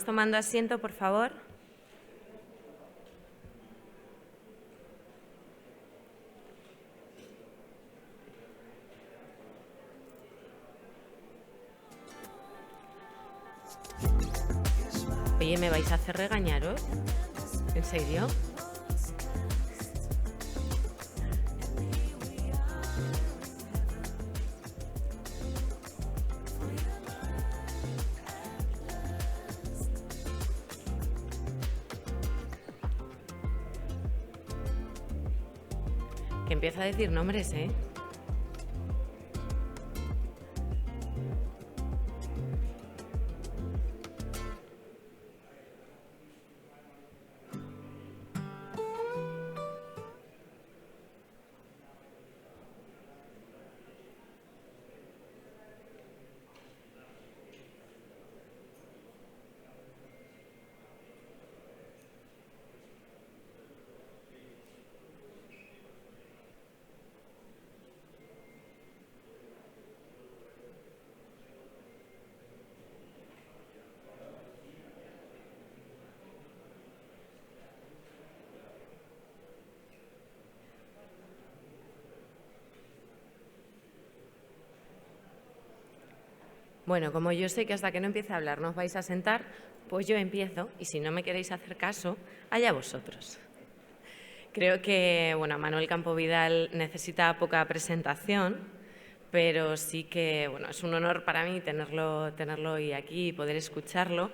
tomando asiento, por favor. Oye, ¿me vais a hacer regañaros? ¿En serio? Que empieza a decir nombres, ¿eh? Bueno, como yo sé que hasta que no empiece a hablar no os vais a sentar, pues yo empiezo y si no me queréis hacer caso, allá vosotros. Creo que Manuel Campo Vidal necesita poca presentación, pero sí que es un honor para mí tenerlo hoy aquí y poder escucharlo.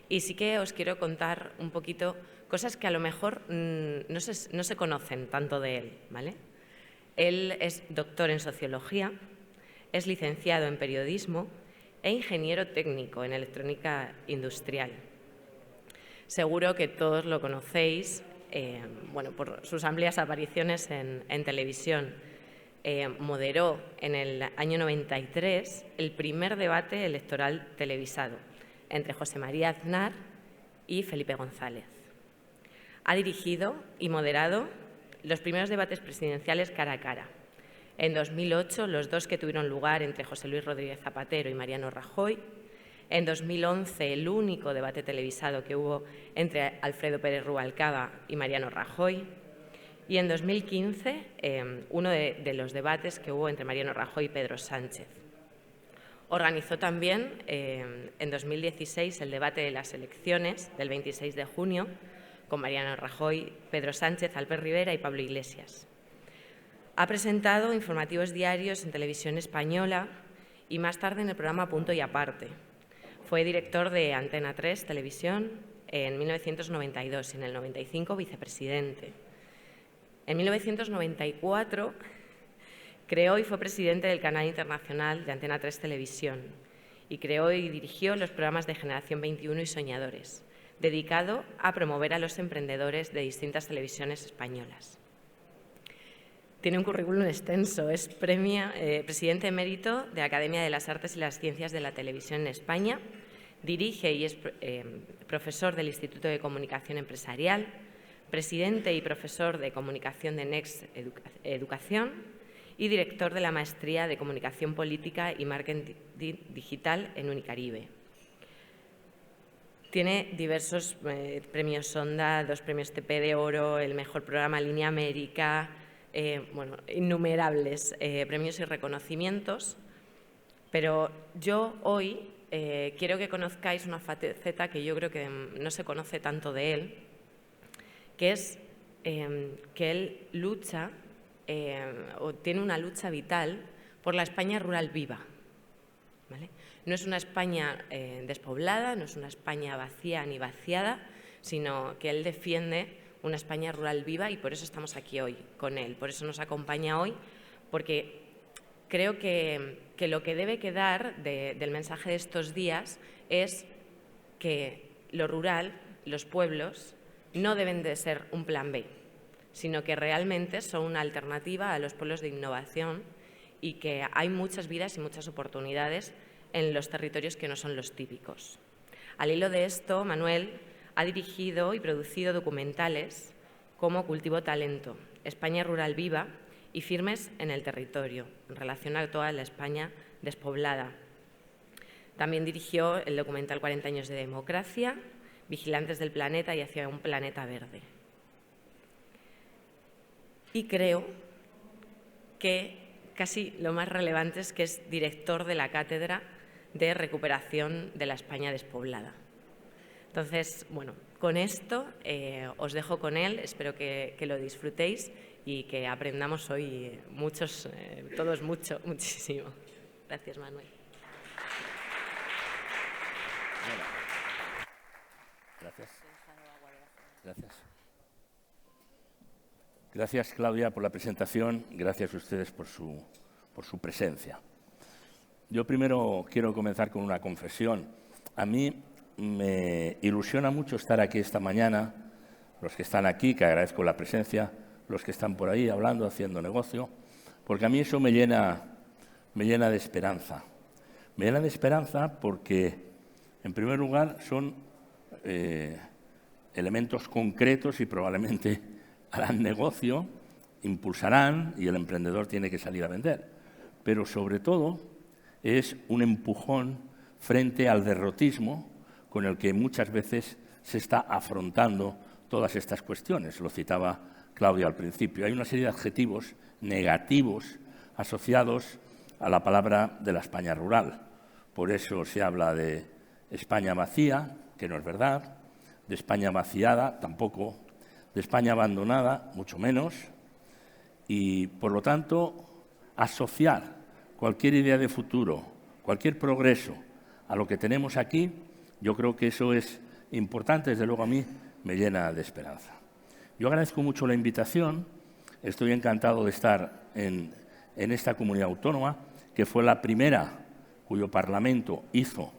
Y sí que os quiero contar un poquito cosas que a lo mejor no se conocen tanto de él, ¿vale? Él es doctor en Sociología, es licenciado en Periodismo e ingeniero técnico en Electrónica Industrial. Seguro que todos lo conocéis por sus amplias apariciones en televisión. Moderó en el año 93 el primer debate electoral televisado entre José María Aznar y Felipe González. Ha dirigido y moderado los primeros debates presidenciales cara a cara. En 2008, los dos que tuvieron lugar entre José Luis Rodríguez Zapatero y Mariano Rajoy. En 2011, el único debate televisado que hubo entre Alfredo Pérez Rubalcaba y Mariano Rajoy. Y en 2015, uno de los debates que hubo entre Mariano Rajoy y Pedro Sánchez. Organizó también en 2016 el debate de las elecciones del 26 de junio con Mariano Rajoy, Pedro Sánchez, Albert Rivera y Pablo Iglesias. Ha presentado informativos diarios en Televisión Española y más tarde en el programa Punto y Aparte. Fue director de Antena 3 Televisión en 1992 y en el 95 vicepresidente. En 1994 creó y fue presidente del canal internacional de Antena 3 Televisión y creó y dirigió los programas de Generación 21 y Soñadores, dedicado a promover a los emprendedores de distintas televisiones españolas. Tiene un currículum extenso, es presidente emérito de la Academia de las Artes y las Ciencias de la Televisión en España, dirige y es profesor del Instituto de Comunicación Empresarial, presidente y profesor de Comunicación de Next Educación y director de la Maestría de Comunicación Política y Marketing Digital en Unicaribe. Tiene diversos premios Sonda, 2 premios TP de Oro, el mejor programa Línea América, innumerables premios y reconocimientos, pero yo hoy quiero que conozcáis una faceta que yo creo que no se conoce tanto de él, que es que él lucha o tiene una lucha vital por la España rural viva, ¿vale? No es una España despoblada, no es una España vacía ni vaciada, sino que él defiende una España rural viva y por eso estamos aquí hoy con él, por eso nos acompaña hoy, porque creo que lo que debe quedar del mensaje de estos días es que lo rural, los pueblos, no deben de ser un plan B, sino que realmente son una alternativa a los pueblos de innovación y que hay muchas vidas y muchas oportunidades en los territorios que no son los típicos. Al hilo de esto, Manuel ha dirigido y producido documentales como Cultivo Talento, España Rural Viva y Firmes en el Territorio, en relación a toda la España despoblada. También dirigió el documental 40 años de democracia, Vigilantes del planeta y hacia un planeta verde. Y creo que casi lo más relevante es que es director de la Cátedra de Recuperación de la España Despoblada. Entonces, bueno, con esto os dejo con él, espero que lo disfrutéis y que aprendamos hoy todos muchísimo. Gracias, Manuel. Gracias. Gracias, Claudia, por la presentación. Gracias a ustedes por su presencia. Yo primero quiero comenzar con una confesión. A mí me ilusiona mucho estar aquí esta mañana, los que están aquí, que agradezco la presencia, los que están por ahí hablando, haciendo negocio, porque a mí eso me llena de esperanza. Me llena de esperanza porque, en primer lugar, son elementos concretos y probablemente harán negocio, impulsarán y el emprendedor tiene que salir a vender. Pero sobre todo es un empujón frente al derrotismo con el que muchas veces se está afrontando todas estas cuestiones. Lo citaba Claudia al principio. Hay una serie de adjetivos negativos asociados a la palabra de la España rural. Por eso se habla de España vacía, que no es verdad, de España vaciada, tampoco, de España abandonada, mucho menos, y, por lo tanto, asociar cualquier idea de futuro, cualquier progreso a lo que tenemos aquí, yo creo que eso es importante, desde luego a mí me llena de esperanza. Yo agradezco mucho la invitación, estoy encantado de estar en esta comunidad autónoma, que fue la primera cuyo Parlamento hizo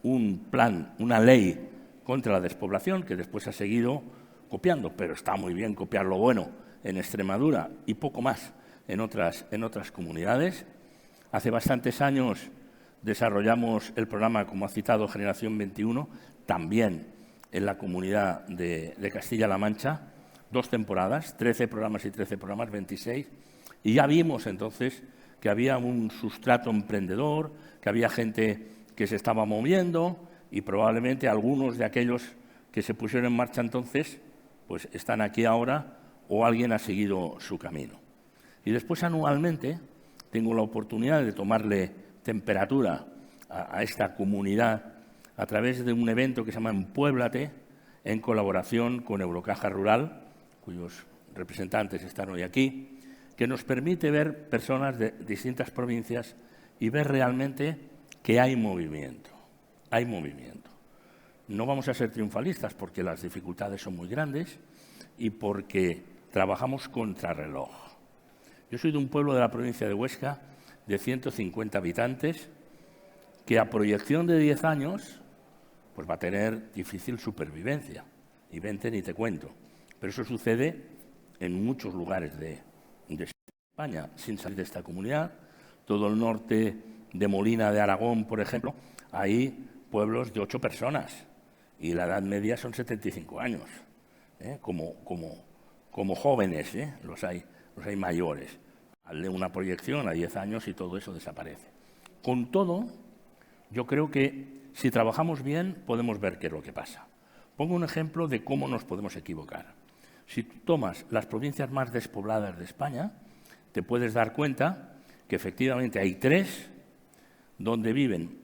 un plan, una ley contra la despoblación, que después ha seguido copiando, pero está muy bien copiar lo bueno en Extremadura y poco más en otras comunidades. Hace bastantes años desarrollamos el programa, como ha citado, Generación 21, también en la comunidad de Castilla-La Mancha, 2 temporadas, 13 programas y 13 programas, 26, y ya vimos entonces que había un sustrato emprendedor, que había gente que se estaba moviendo y probablemente algunos de aquellos que se pusieron en marcha entonces pues están aquí ahora o alguien ha seguido su camino. Y después anualmente tengo la oportunidad de tomarle temperatura a esta comunidad a través de un evento que se llama Empuéblate, en colaboración con Eurocaja Rural, cuyos representantes están hoy aquí, que nos permite ver personas de distintas provincias y ver realmente que hay movimiento. Hay movimiento. No vamos a ser triunfalistas porque las dificultades son muy grandes y porque trabajamos contrarreloj. Yo soy de un pueblo de la provincia de Huesca de 150 habitantes que a proyección de 10 años pues va a tener difícil supervivencia. Y 20 ni te cuento. Pero eso sucede en muchos lugares de España, sin salir de esta comunidad. Todo el norte de Molina de Aragón, por ejemplo, hay pueblos de 8 personas y la edad media son 75 años, como jóvenes, los hay mayores. Hazle una proyección a 10 años y todo eso desaparece. Con todo, yo creo que si trabajamos bien podemos ver qué es lo que pasa. Pongo un ejemplo de cómo nos podemos equivocar. Si tú tomas las provincias más despobladas de España, te puedes dar cuenta que efectivamente hay 3 donde viven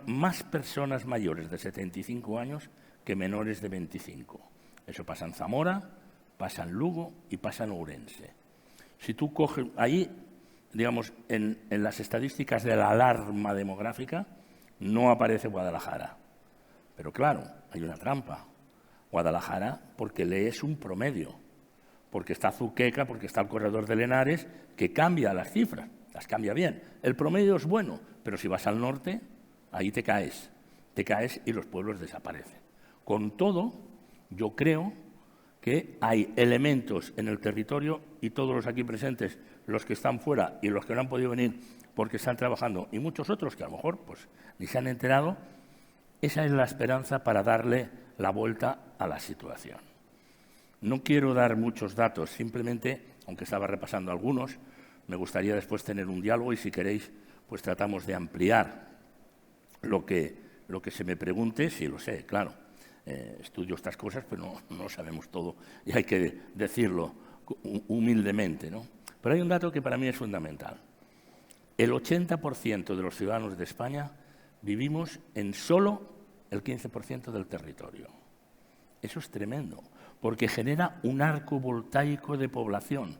más personas mayores de 75 años que menores de 25. Eso pasa en Zamora, pasa en Lugo y pasa en Ourense. Si tú coges ahí, digamos, en las estadísticas de la alarma demográfica, no aparece Guadalajara. Pero claro, hay una trampa. Guadalajara, porque lees un promedio, porque está Zuqueca, porque está el corredor de Lenares, que cambia las cifras, las cambia bien. El promedio es bueno, pero si vas al norte, ahí te caes y los pueblos desaparecen. Con todo, yo creo que hay elementos en el territorio y todos los aquí presentes, los que están fuera y los que no han podido venir porque están trabajando y muchos otros que a lo mejor pues, ni se han enterado, esa es la esperanza para darle la vuelta a la situación. No quiero dar muchos datos, simplemente, aunque estaba repasando algunos, me gustaría después tener un diálogo y si queréis, pues tratamos de ampliar lo que se me pregunte, sí lo sé, claro. Estudio estas cosas, pero no sabemos todo y hay que decirlo humildemente, ¿no? Pero hay un dato que para mí es fundamental. El 80% de los ciudadanos de España vivimos en solo el 15% del territorio. Eso es tremendo, porque genera un arco voltaico de población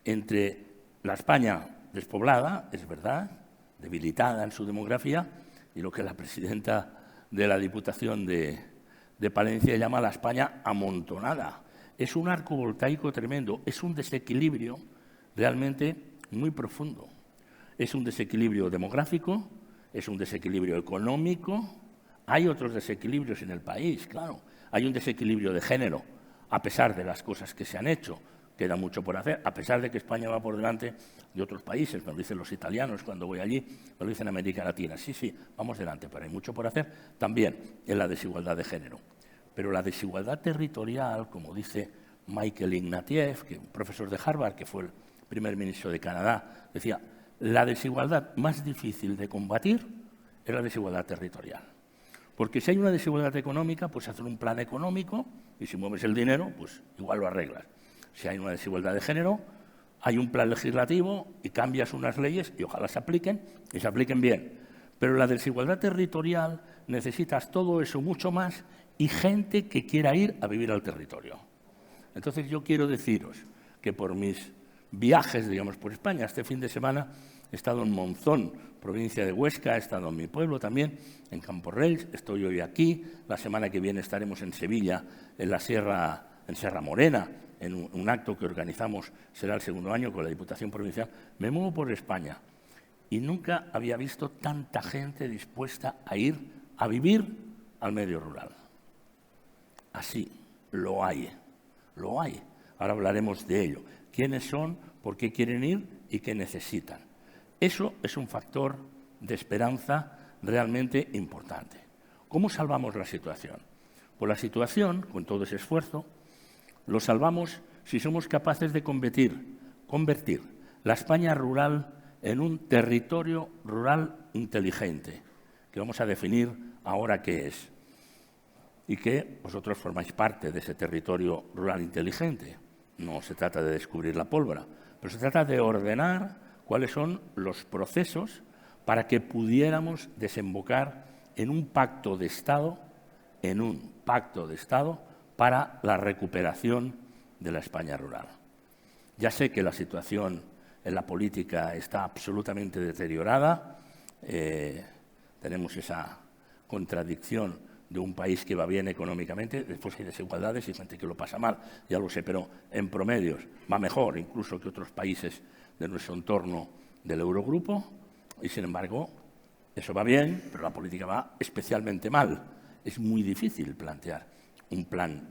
entre la España despoblada, es verdad, debilitada en su demografía, y lo que la presidenta de la Diputación de Palencia llama la España amontonada. Es un arco voltaico tremendo, es un desequilibrio realmente muy profundo. Es un desequilibrio demográfico, es un desequilibrio económico, hay otros desequilibrios en el país, claro. Hay un desequilibrio de género, a pesar de las cosas que se han hecho, queda mucho por hacer, a pesar de que España va por delante de otros países, me lo dicen los italianos cuando voy allí, me lo dicen en América Latina. Sí, vamos delante, pero hay mucho por hacer también en la desigualdad de género. Pero la desigualdad territorial, como dice Michael Ignatieff, que es un profesor de Harvard, que fue el primer ministro de Canadá, decía, la desigualdad más difícil de combatir es la desigualdad territorial. Porque si hay una desigualdad económica, pues hacer un plan económico y si mueves el dinero, pues igual lo arreglas. Si hay una desigualdad de género, hay un plan legislativo y cambias unas leyes y ojalá se apliquen y se apliquen bien. Pero la desigualdad territorial necesitas todo eso mucho más y gente que quiera ir a vivir al territorio. Entonces yo quiero deciros que por mis viajes, digamos, por España, este fin de semana he estado en Monzón, provincia de Huesca, he estado en mi pueblo también, en Camporrells, estoy hoy aquí, la semana que viene estaremos en Sevilla, en Serra Morena, en un acto que organizamos, será el segundo año con la Diputación Provincial. Me muevo por España y nunca había visto tanta gente dispuesta a ir a vivir al medio rural. Así, lo hay, lo hay. Ahora hablaremos de ello. ¿Quiénes son? ¿Por qué quieren ir? ¿Y qué necesitan? Eso es un factor de esperanza realmente importante. ¿Cómo salvamos la situación? Pues la situación, con todo ese esfuerzo, lo salvamos si somos capaces de convertir la España rural en un territorio rural inteligente, que vamos a definir ahora qué es, y que vosotros formáis parte de ese territorio rural inteligente. No se trata de descubrir la pólvora, pero se trata de ordenar cuáles son los procesos para que pudiéramos desembocar en un pacto de Estado, para la recuperación de la España rural. Ya sé que la situación en la política está absolutamente deteriorada, tenemos esa contradicción de un país que va bien económicamente, después hay desigualdades y gente que lo pasa mal, ya lo sé, pero en promedios va mejor incluso que otros países de nuestro entorno del Eurogrupo y, sin embargo, eso va bien, pero la política va especialmente mal. Es muy difícil plantear un plan,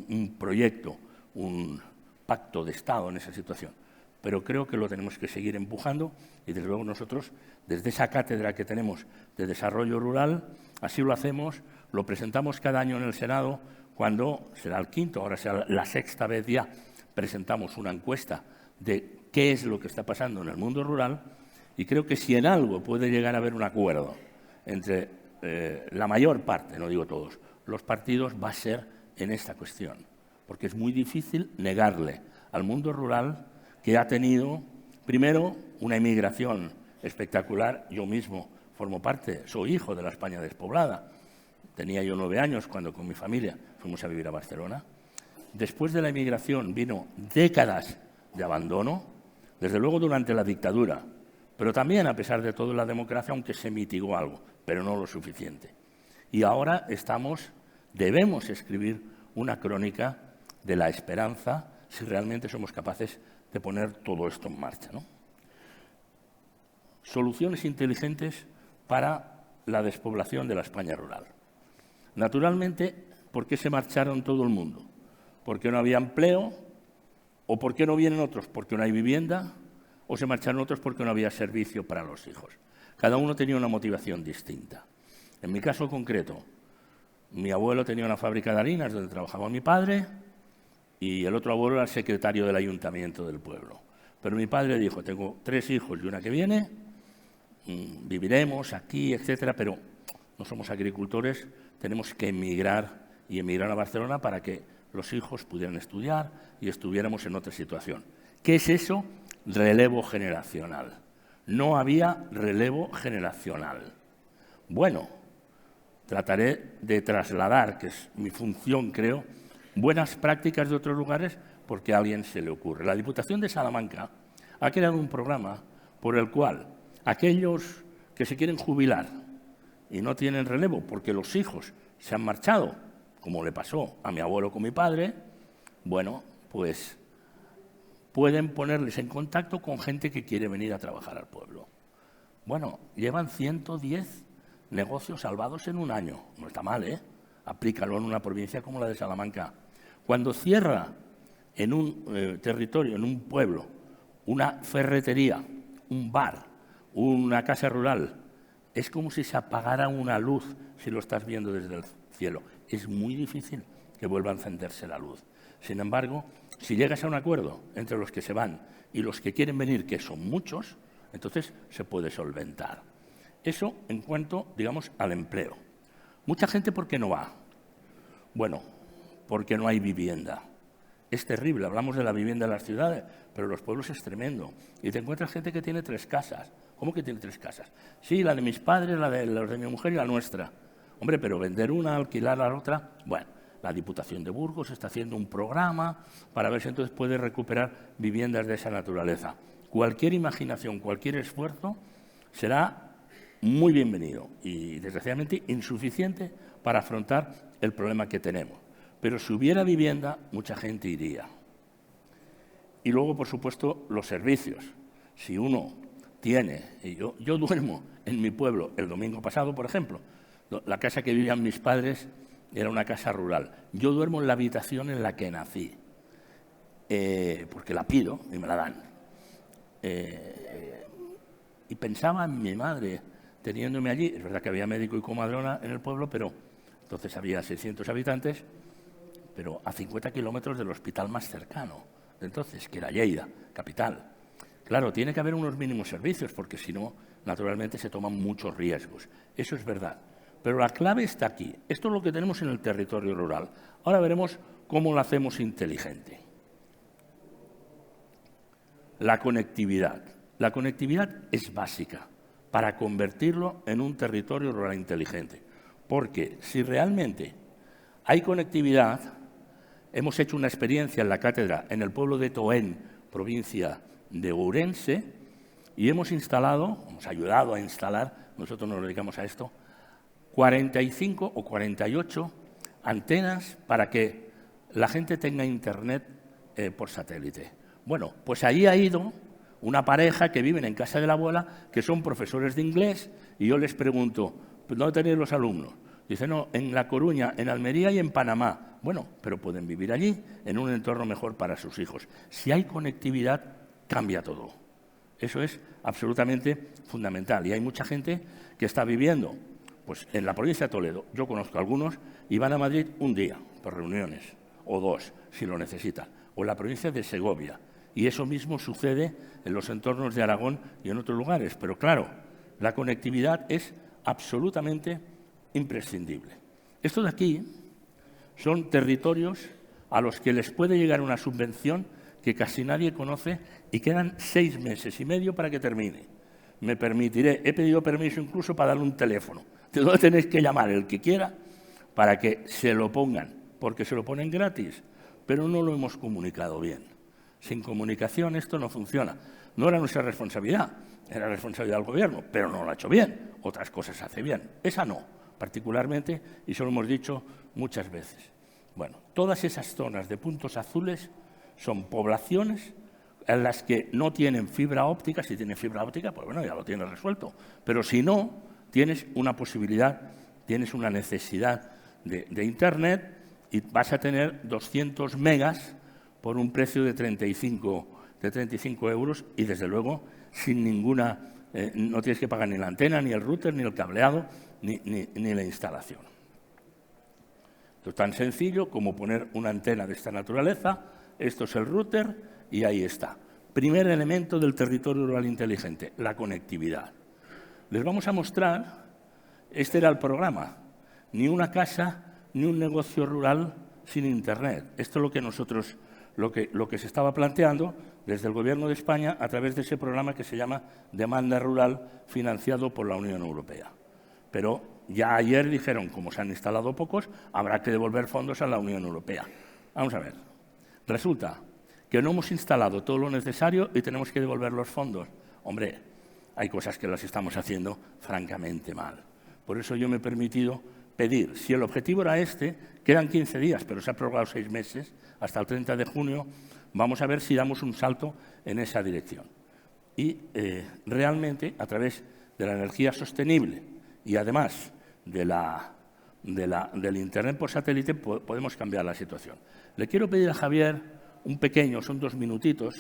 un proyecto, un pacto de Estado en esa situación. Pero creo que lo tenemos que seguir empujando y, desde luego, nosotros, desde esa cátedra que tenemos de desarrollo rural, así lo hacemos, lo presentamos cada año en el Senado, cuando será el quinto, ahora será la sexta vez ya, presentamos una encuesta de qué es lo que está pasando en el mundo rural y creo que si en algo puede llegar a haber un acuerdo entre la mayor parte, no digo todos, los partidos, va a ser en esta cuestión, porque es muy difícil negarle al mundo rural que ha tenido, primero, una emigración espectacular. Yo mismo formo parte, soy hijo de la España despoblada. Tenía yo 9 años cuando con mi familia fuimos a vivir a Barcelona. Después de la emigración vino décadas de abandono, desde luego durante la dictadura, pero también, a pesar de todo, la democracia, aunque se mitigó algo, pero no lo suficiente. Y ahora debemos escribir una crónica de la esperanza si realmente somos capaces de poner todo esto en marcha, ¿no? Soluciones inteligentes para la despoblación de la España rural. Naturalmente, ¿por qué se marcharon todo el mundo? ¿Por qué no había empleo? ¿O por qué no vienen otros? ¿Porque no hay vivienda? ¿O se marcharon otros porque no había servicio para los hijos? Cada uno tenía una motivación distinta. En mi caso concreto, mi abuelo tenía una fábrica de harinas donde trabajaba mi padre y el otro abuelo era el secretario del ayuntamiento del pueblo. Pero mi padre dijo, tengo 3 hijos y una que viene, viviremos aquí, etcétera, pero no somos agricultores, tenemos que emigrar y emigrar a Barcelona para que los hijos pudieran estudiar y estuviéramos en otra situación. ¿Qué es eso? Relevo generacional. No había relevo generacional. Bueno, trataré de trasladar, que es mi función, creo, buenas prácticas de otros lugares porque a alguien se le ocurre. La Diputación de Salamanca ha creado un programa por el cual aquellos que se quieren jubilar y no tienen relevo porque los hijos se han marchado, como le pasó a mi abuelo con mi padre, bueno, pues pueden ponerles en contacto con gente que quiere venir a trabajar al pueblo. Bueno, llevan 110 negocios salvados en un año. No está mal, ¿eh? Aplícalo en una provincia como la de Salamanca. Cuando cierra en un territorio, en un pueblo, una ferretería, un bar, una casa rural, es como si se apagara una luz si lo estás viendo desde el cielo. Es muy difícil que vuelva a encenderse la luz. Sin embargo, si llegas a un acuerdo entre los que se van y los que quieren venir, que son muchos, entonces se puede solventar. Eso en cuanto, digamos, al empleo. Mucha gente, ¿por qué no va? Bueno, porque no hay vivienda. Es terrible, hablamos de la vivienda en las ciudades, pero en los pueblos es tremendo. Y te encuentras gente que tiene 3 casas. ¿Cómo que tiene 3 casas? Sí, la de mis padres, la de mi mujer y la nuestra. Hombre, pero vender una, alquilar la otra, bueno, la Diputación de Burgos está haciendo un programa para ver si entonces puede recuperar viviendas de esa naturaleza. Cualquier imaginación, cualquier esfuerzo será muy bienvenido y, desgraciadamente, insuficiente para afrontar el problema que tenemos. Pero si hubiera vivienda, mucha gente iría. Y luego, por supuesto, los servicios. Si uno tiene, y yo duermo en mi pueblo el domingo pasado, por ejemplo, la casa que vivían mis padres era una casa rural. Yo duermo en la habitación en la que nací, porque la pido y me la dan. Y pensaba en mi madre teniéndome allí. Es verdad que había médico y comadrona en el pueblo, pero entonces había 600 habitantes, pero a 50 kilómetros del hospital más cercano de entonces, que era Lleida, capital. Claro, tiene que haber unos mínimos servicios, porque si no, naturalmente se toman muchos riesgos. Eso es verdad. Pero la clave está aquí. Esto es lo que tenemos en el territorio rural. Ahora veremos cómo lo hacemos inteligente. La conectividad. La conectividad es básica para convertirlo en un territorio rural inteligente. Porque si realmente hay conectividad, hemos hecho una experiencia en la cátedra en el pueblo de Toén, provincia de Ourense, y hemos ayudado a instalar, nosotros nos dedicamos a esto, 45 o 48 antenas para que la gente tenga internet por satélite. Bueno, pues ahí ha ido una pareja que viven en casa de la abuela, que son profesores de inglés, y yo les pregunto, ¿dónde tenéis los alumnos? Dice, no, en La Coruña, en Almería y en Panamá. Bueno, pero pueden vivir allí, en un entorno mejor para sus hijos. Si hay conectividad, cambia todo. Eso es absolutamente fundamental. Y hay mucha gente que está viviendo pues, en la provincia de Toledo. Yo conozco a algunos y van a Madrid un día por reuniones, o 2, si lo necesitan. O en la provincia de Segovia. Y eso mismo sucede en los entornos de Aragón y en otros lugares. Pero claro, la conectividad es absolutamente imprescindible. Esto de aquí son territorios a los que les puede llegar una subvención que casi nadie conoce y quedan 6 meses y medio para que termine. Me permitiré, he pedido permiso incluso para darle un teléfono. De dónde tenéis que llamar el que quiera para que se lo pongan, porque se lo ponen gratis, pero no lo hemos comunicado bien. Sin comunicación esto no funciona. No era nuestra responsabilidad, era responsabilidad del gobierno, pero no lo ha hecho bien. Otras cosas hace bien, esa no, particularmente, y se lo hemos dicho muchas veces. Bueno, todas esas zonas de puntos azules son poblaciones en las que no tienen fibra óptica. Si tienen fibra óptica, pues bueno, ya lo tienes resuelto. Pero si no, tienes una posibilidad, tienes una necesidad de Internet y vas a tener 200 megas por un precio de 35 euros y, desde luego, sin ninguna... no tienes que pagar ni la antena, ni el router, ni el cableado, ni la instalación. Esto es tan sencillo como poner una antena de esta naturaleza. Esto es el router y ahí está. Primer elemento del territorio rural inteligente, la conectividad. Les vamos a mostrar Este era el programa. Ni una casa, ni un negocio rural sin Internet. Esto es lo que nosotros, lo que se estaba planteando desde el Gobierno de España a través de ese programa que se llama Demanda Rural, financiado por la Unión Europea. Pero ya ayer dijeron, como se han instalado pocos, habrá que devolver fondos a la Unión Europea. Vamos a ver. Resulta que no hemos instalado todo lo necesario y tenemos que devolver los fondos. Hombre, hay cosas que las estamos haciendo francamente mal. Por eso yo me he permitido pedir, si el objetivo era este, quedan 15 días, pero se ha prorrogado 6 meses, hasta el 30 de junio, vamos a ver si damos un salto en esa dirección. Y realmente, a través de la energía sostenible y además del Internet por satélite, podemos cambiar la situación. Le quiero pedir a Javier un pequeño, son 2 minutitos,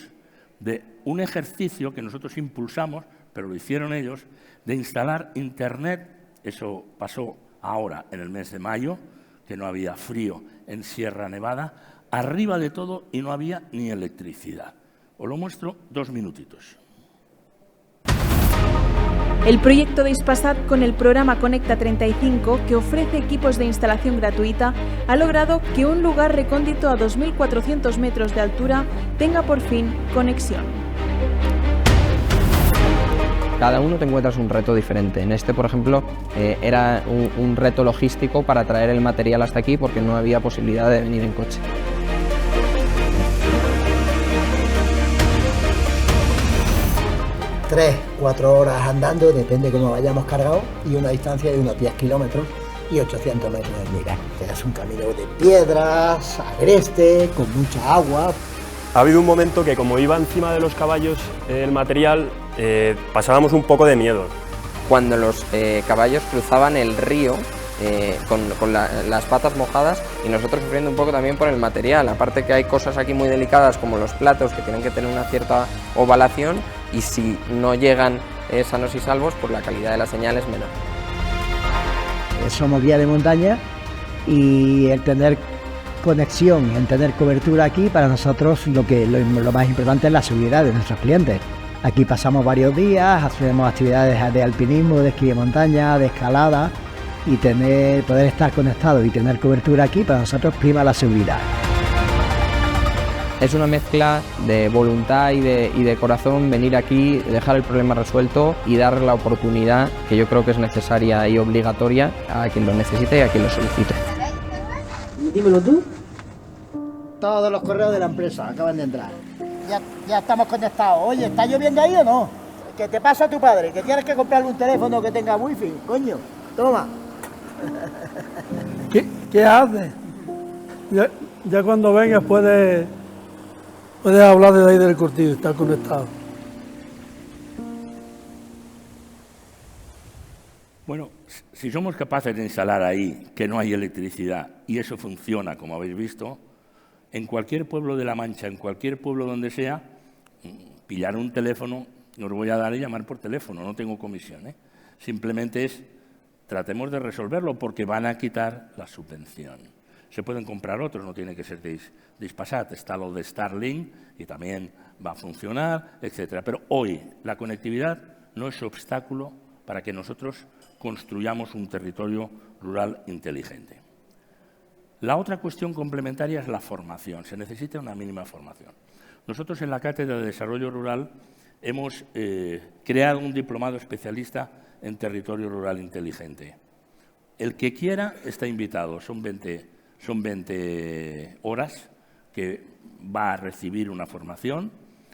de un ejercicio que nosotros impulsamos, pero lo hicieron ellos, de instalar Internet. Eso pasó ahora, en el mes de mayo, que no había frío en Sierra Nevada, arriba de todo y no había ni electricidad. Os lo muestro 2 minutitos. El proyecto de Hispasat, con el programa Conecta 35, que ofrece equipos de instalación gratuita, ha logrado que un lugar recóndito a 2.400 metros de altura tenga por fin conexión. Cada uno te encuentras un reto diferente. En este, por ejemplo, era un reto logístico para traer el material hasta aquí porque no había posibilidad de venir en coche. Tres, 4 horas andando, depende cómo vayamos cargados, y una distancia de unos 10 kilómetros y 800 metros de altura. Es un camino de piedras, agreste, con mucha agua. Ha habido un momento que, como iba encima de los caballos el material, pasábamos un poco de miedo. Cuando los caballos cruzaban el río con las patas mojadas y nosotros sufriendo un poco también por el material. Aparte que hay cosas aquí muy delicadas como los platos que tienen que tener una cierta ovalación y si no llegan sanos y salvos, pues la calidad de la señal es menor. Somos guía de montaña y el tener conexión, el tener cobertura aquí, para nosotros lo más importante es la seguridad de nuestros clientes. Aquí pasamos varios días, hacemos actividades de alpinismo, de esquí de montaña, de escalada, y poder estar conectados y tener cobertura aquí, para nosotros prima la seguridad. Es una mezcla de voluntad y de corazón venir aquí, dejar el problema resuelto y dar la oportunidad que yo creo que es necesaria y obligatoria a quien lo necesite y a quien lo solicite. Dímelo tú. Todos los correos de la empresa acaban de entrar. Ya estamos conectados. Oye, ¿está lloviendo ahí o no? ¿Qué te pasa a tu padre? ¿Que tienes que comprarle un teléfono que tenga wifi? Coño, toma. ¿Qué haces? Ya cuando vengas puedes hablar de ahí del Cortijo, estar conectado. Bueno, si somos capaces de instalar ahí que no hay electricidad y eso funciona, como habéis visto, en cualquier pueblo de La Mancha, en cualquier pueblo donde sea, pillar un teléfono, os voy a dar y llamar por teléfono, no tengo comisión, ¿eh? Simplemente tratemos de resolverlo porque van a quitar la subvención. Se pueden comprar otros, no tiene que ser de Hispasat, está lo de Starlink y también va a funcionar, etcétera. Pero hoy la conectividad no es obstáculo para que nosotros construyamos un territorio rural inteligente. La otra cuestión complementaria es la formación. Se necesita una mínima formación. Nosotros en la Cátedra de Desarrollo Rural hemos creado un diplomado especialista en territorio rural inteligente. El que quiera está invitado. Son 20 horas que va a recibir una formación.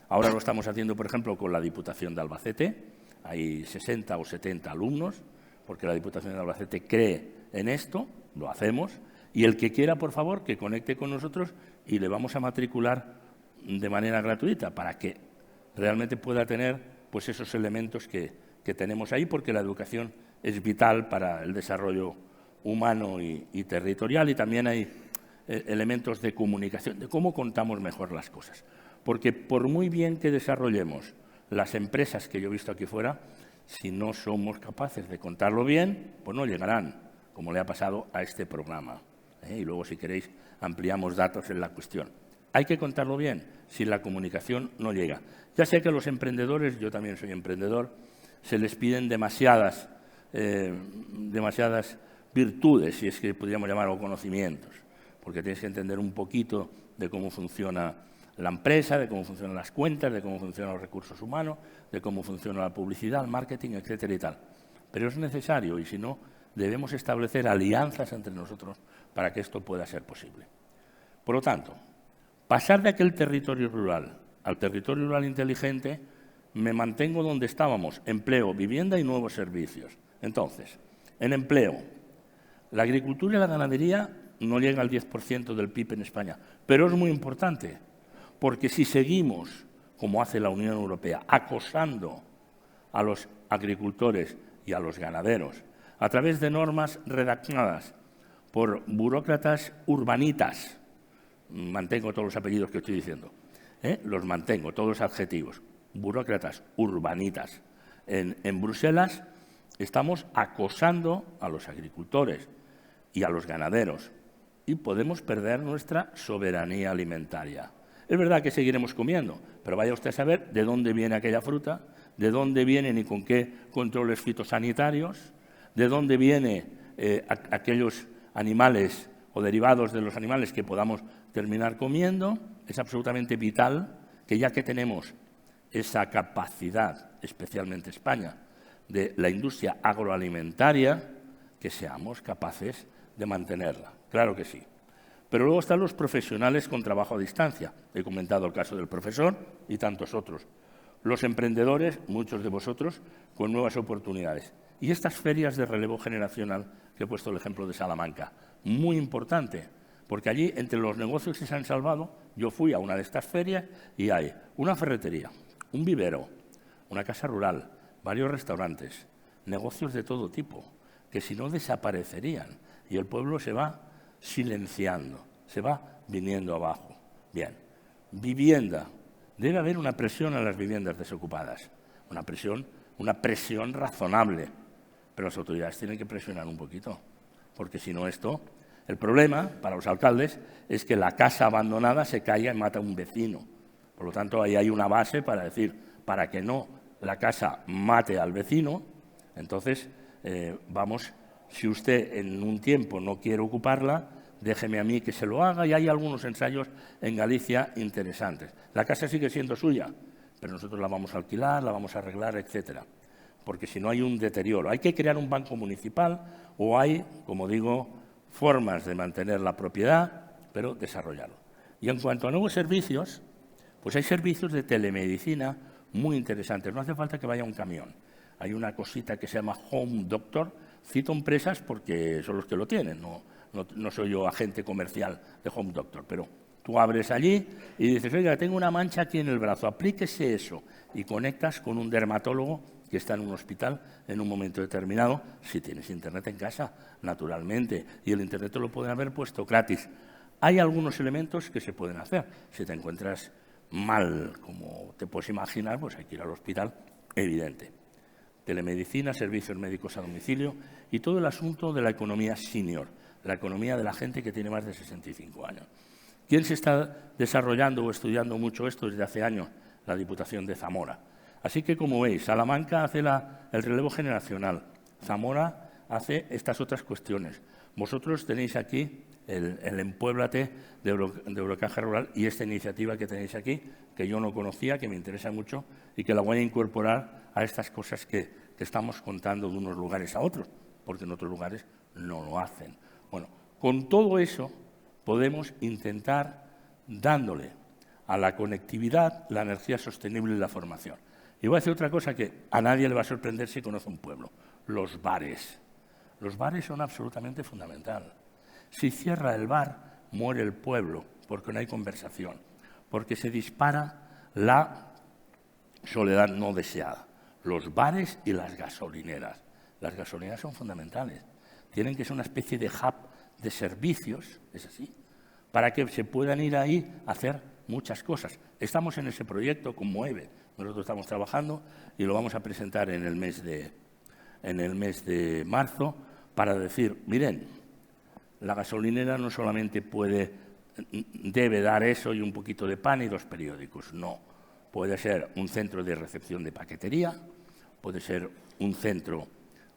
Ahora lo estamos haciendo, por ejemplo, con la Diputación de Albacete. Hay 60 o 70 alumnos, porque la Diputación de Albacete cree en esto, lo hacemos. Y el que quiera, por favor, que conecte con nosotros y le vamos a matricular de manera gratuita para que realmente pueda tener pues, esos elementos que tenemos ahí, porque la educación es vital para el desarrollo humano y territorial, y también hay elementos de comunicación, de cómo contamos mejor las cosas. Porque por muy bien que desarrollemos las empresas que yo he visto aquí fuera, si no somos capaces de contarlo bien, pues no llegarán, como le ha pasado a este programa. Y luego, si queréis, ampliamos datos en la cuestión. Hay que contarlo bien, si la comunicación no llega. Ya sé que a los emprendedores, yo también soy emprendedor, se les piden demasiadas demasiadas virtudes, si es que podríamos llamar, o conocimientos, porque tienes que entender un poquito de cómo funciona la empresa, de cómo funcionan las cuentas, de cómo funcionan los recursos humanos, de cómo funciona la publicidad, el marketing, etcétera y tal. Pero es necesario, y si no, debemos establecer alianzas entre nosotros para que esto pueda ser posible. Por lo tanto, pasar de aquel territorio rural al territorio rural inteligente, me mantengo donde estábamos, empleo, vivienda y nuevos servicios. Entonces, en empleo, la agricultura y la ganadería no llega al 10% del PIB en España, pero es muy importante, porque si seguimos, como hace la Unión Europea, acosando a los agricultores y a los ganaderos a través de normas redactadas por burócratas urbanitas, mantengo todos los apellidos que estoy diciendo, los mantengo, todos los adjetivos, burócratas urbanitas en Bruselas, estamos acosando a los agricultores y a los ganaderos y podemos perder nuestra soberanía alimentaria. Es verdad que seguiremos comiendo, pero vaya usted a saber de dónde viene aquella fruta, de dónde vienen y con qué controles fitosanitarios, de dónde vienen aquellos animales o derivados de los animales que podamos terminar comiendo. Es absolutamente vital que, ya que tenemos esa capacidad, especialmente España, de la industria agroalimentaria, que seamos capaces de mantenerla. Claro que sí. Pero luego están los profesionales con trabajo a distancia. He comentado el caso del profesor y tantos otros. Los emprendedores, muchos de vosotros, con nuevas oportunidades. Y estas ferias de relevo generacional, que he puesto el ejemplo de Salamanca, muy importante, porque allí, entre los negocios que se han salvado, yo fui a una de estas ferias y hay una ferretería, un vivero, una casa rural, varios restaurantes, negocios de todo tipo, que si no desaparecerían y el pueblo se va silenciando, se va viniendo abajo. Bien, vivienda. Debe haber una presión en las viviendas desocupadas, una presión razonable, pero las autoridades tienen que presionar un poquito, porque si no esto... El problema para los alcaldes es que la casa abandonada se caiga y mata a un vecino. Por lo tanto, ahí hay una base para decir, para que no la casa mate al vecino, entonces vamos, si usted en un tiempo no quiere ocuparla, déjeme a mí que se lo haga, y hay algunos ensayos en Galicia interesantes. La casa sigue siendo suya, pero nosotros la vamos a alquilar, la vamos a arreglar, etcétera. Porque si no hay un deterioro. Hay que crear un banco municipal o hay, como digo, formas de mantener la propiedad, pero desarrollarlo. Y en cuanto a nuevos servicios, pues hay servicios de telemedicina muy interesantes. No hace falta que vaya un camión. Hay una cosita que se llama Home Doctor. Cito empresas porque son los que lo tienen. No soy yo agente comercial de Home Doctor, pero tú abres allí y dices, oiga, tengo una mancha aquí en el brazo, aplíquese eso. Y conectas con un dermatólogo que está en un hospital en un momento determinado, si tienes internet en casa, naturalmente, y el internet te lo pueden haber puesto gratis. Hay algunos elementos que se pueden hacer. Si te encuentras mal, como te puedes imaginar, pues hay que ir al hospital, evidente. Telemedicina, servicios médicos a domicilio y todo el asunto de la economía senior, la economía de la gente que tiene más de 65 años. ¿Quién se está desarrollando o estudiando mucho esto desde hace años? La Diputación de Zamora. Así que, como veis, Salamanca hace el relevo generacional, Zamora hace estas otras cuestiones. Vosotros tenéis aquí el Empuéblate de Eurocaja Rural y esta iniciativa que tenéis aquí, que yo no conocía, que me interesa mucho y que la voy a incorporar a estas cosas que estamos contando de unos lugares a otros, porque en otros lugares no lo hacen. Bueno, con todo eso podemos intentar dándole a la conectividad la energía sostenible y la formación. Y voy a decir otra cosa que a nadie le va a sorprender si conoce un pueblo. Los bares. Los bares son absolutamente fundamentales. Si cierra el bar, muere el pueblo, porque no hay conversación, porque se dispara la soledad no deseada. Los bares y las gasolineras. Las gasolineras son fundamentales. Tienen que ser una especie de hub de servicios, es así, para que se puedan ir ahí a hacer muchas cosas. Estamos en ese proyecto con Mueve. Nosotros estamos trabajando y lo vamos a presentar en el mes de marzo para decir, miren, la gasolinera no solamente debe dar eso y un poquito de pan y 2 periódicos, no. Puede ser un centro de recepción de paquetería, puede ser un centro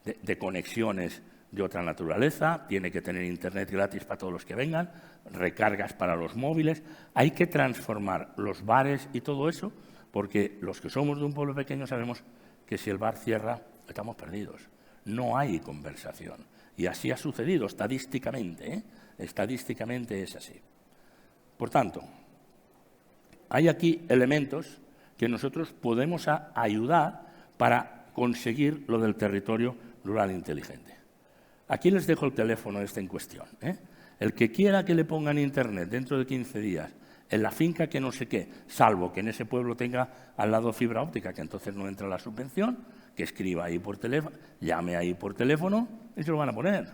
de conexiones de otra naturaleza, tiene que tener internet gratis para todos los que vengan, recargas para los móviles. Hay que transformar los bares y todo eso, porque los que somos de un pueblo pequeño sabemos que si el bar cierra, estamos perdidos. No hay conversación. Y así ha sucedido estadísticamente, ¿eh? Estadísticamente es así. Por tanto, hay aquí elementos que nosotros podemos ayudar para conseguir lo del territorio rural inteligente. Aquí les dejo el teléfono en cuestión, ¿eh? El que quiera que le pongan internet dentro de 15 días en la finca que no sé qué, salvo que en ese pueblo tenga al lado fibra óptica, que entonces no entra la subvención, que escriba ahí por teléfono, llame ahí por teléfono y se lo van a poner.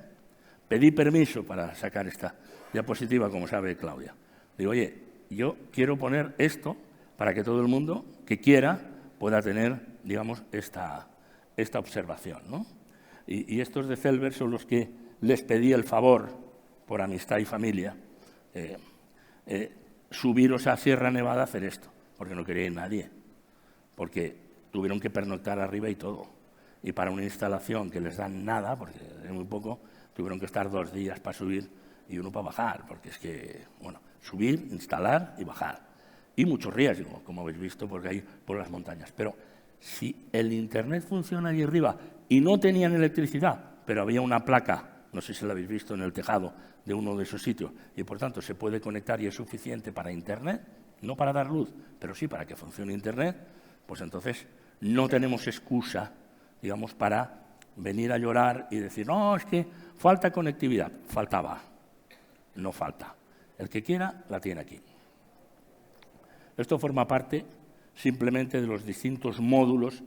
Pedí permiso para sacar esta diapositiva, como sabe Claudia. Digo, oye, yo quiero poner esto para que todo el mundo que quiera pueda tener, digamos, esta observación, ¿no? Y estos de Felber son los que les pedí el favor, por amistad y familia, subiros a Sierra Nevada a hacer esto, porque no quería ir nadie, porque tuvieron que pernoctar arriba y todo. Y para una instalación que les dan nada, porque es muy poco, tuvieron que estar 2 días para subir y uno para bajar, porque es que, bueno, subir, instalar y bajar. Y mucho riesgo, como habéis visto, porque hay por las montañas. Pero si el internet funciona allí arriba y no tenían electricidad, pero había una placa, no sé si la habéis visto en el tejado de uno de esos sitios, y por tanto se puede conectar y es suficiente para internet, no para dar luz, pero sí para que funcione internet, pues entonces no tenemos excusa, digamos, para venir a llorar y decir, no, es que falta conectividad. Faltaba, no falta. El que quiera la tiene aquí. Esto forma parte simplemente de los distintos módulos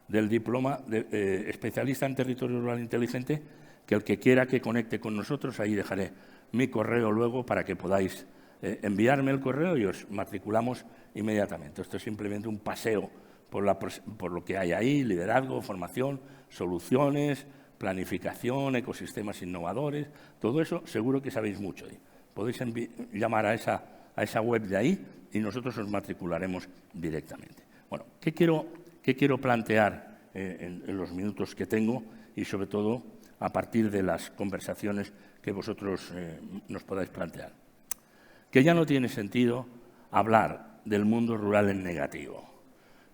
del diploma de especialista en territorio rural inteligente, que el que quiera que conecte con nosotros, ahí dejaré mi correo luego para que podáis enviarme el correo y os matriculamos inmediatamente. Esto es simplemente un paseo por lo que hay ahí, liderazgo, formación, soluciones, planificación, ecosistemas innovadores, todo eso seguro que sabéis mucho. Podéis llamar a esa web de ahí y nosotros os matricularemos directamente. Bueno, ¿qué quiero plantear en los minutos que tengo y sobre todo a partir de las conversaciones que vosotros nos podáis plantear? Que ya no tiene sentido hablar del mundo rural en negativo.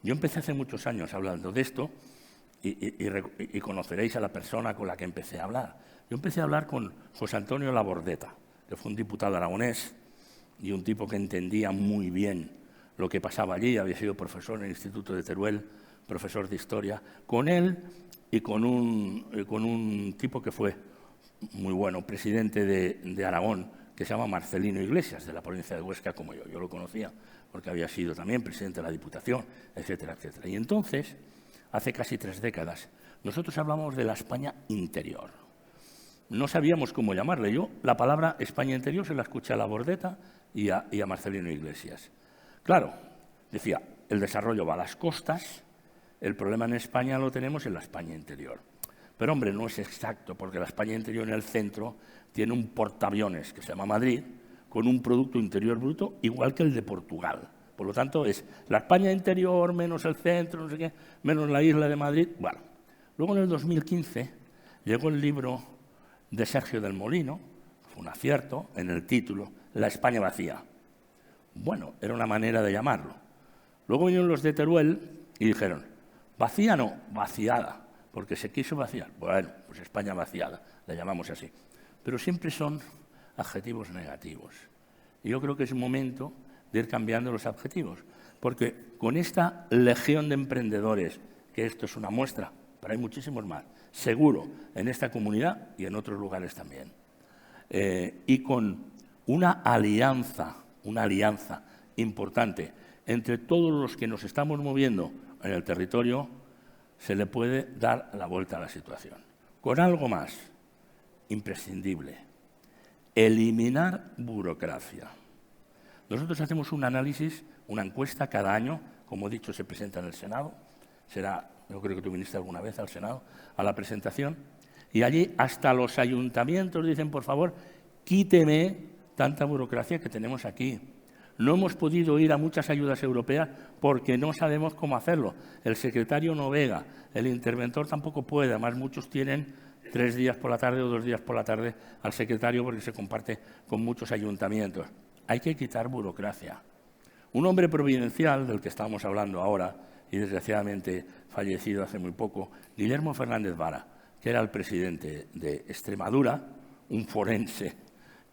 Yo empecé hace muchos años hablando de esto y conoceréis a la persona con la que empecé a hablar. Yo empecé a hablar con José Antonio Labordeta, que fue un diputado aragonés y un tipo que entendía muy bien lo que pasaba allí. Había sido profesor en el Instituto de Teruel, profesor de Historia. Con él y con un tipo que fue muy bueno, presidente de Aragón, que se llama Marcelino Iglesias, de la provincia de Huesca, como yo. Yo lo conocía porque había sido también presidente de la Diputación, etcétera, etcétera. Y entonces, hace casi 3 décadas, nosotros hablamos de la España interior. No sabíamos cómo llamarle. Yo la palabra España interior se la escuché a Labordeta y a Marcelino Iglesias. Claro, decía, el desarrollo va a las costas, el problema en España lo tenemos en la España interior. Pero, hombre, no es exacto, porque la España interior en el centro tiene un portaaviones que se llama Madrid, con un Producto Interior Bruto igual que el de Portugal. Por lo tanto, es la España interior menos el centro, no sé qué, menos la isla de Madrid. Bueno, luego en el 2015 llegó el libro de Sergio del Molino, fue un acierto, en el título, La España vacía. Bueno, era una manera de llamarlo. Luego vinieron los de Teruel y dijeron, vacía no, vaciada, porque se quiso vaciar. Bueno, pues España vaciada, la llamamos así. Pero siempre son adjetivos negativos. Y yo creo que es momento de ir cambiando los adjetivos, porque con esta legión de emprendedores, que esto es una muestra, pero hay muchísimos más, seguro, en esta comunidad y en otros lugares también, y con una alianza importante entre todos los que nos estamos moviendo en el territorio, se le puede dar la vuelta a la situación. Con algo más imprescindible, eliminar burocracia. Nosotros hacemos un análisis, una encuesta cada año, como he dicho, se presenta en el Senado, yo creo que tú viniste alguna vez al Senado, a la presentación, y allí hasta los ayuntamientos dicen, por favor, quíteme tanta burocracia que tenemos aquí. No hemos podido ir a muchas ayudas europeas porque no sabemos cómo hacerlo. El secretario no vega, el interventor tampoco puede. Además, muchos tienen 3 días por la tarde o 2 días por la tarde al secretario porque se comparte con muchos ayuntamientos. Hay que quitar burocracia. Un hombre providencial, del que estamos hablando ahora, y desgraciadamente fallecido hace muy poco, Guillermo Fernández Vara, que era el presidente de Extremadura, un forense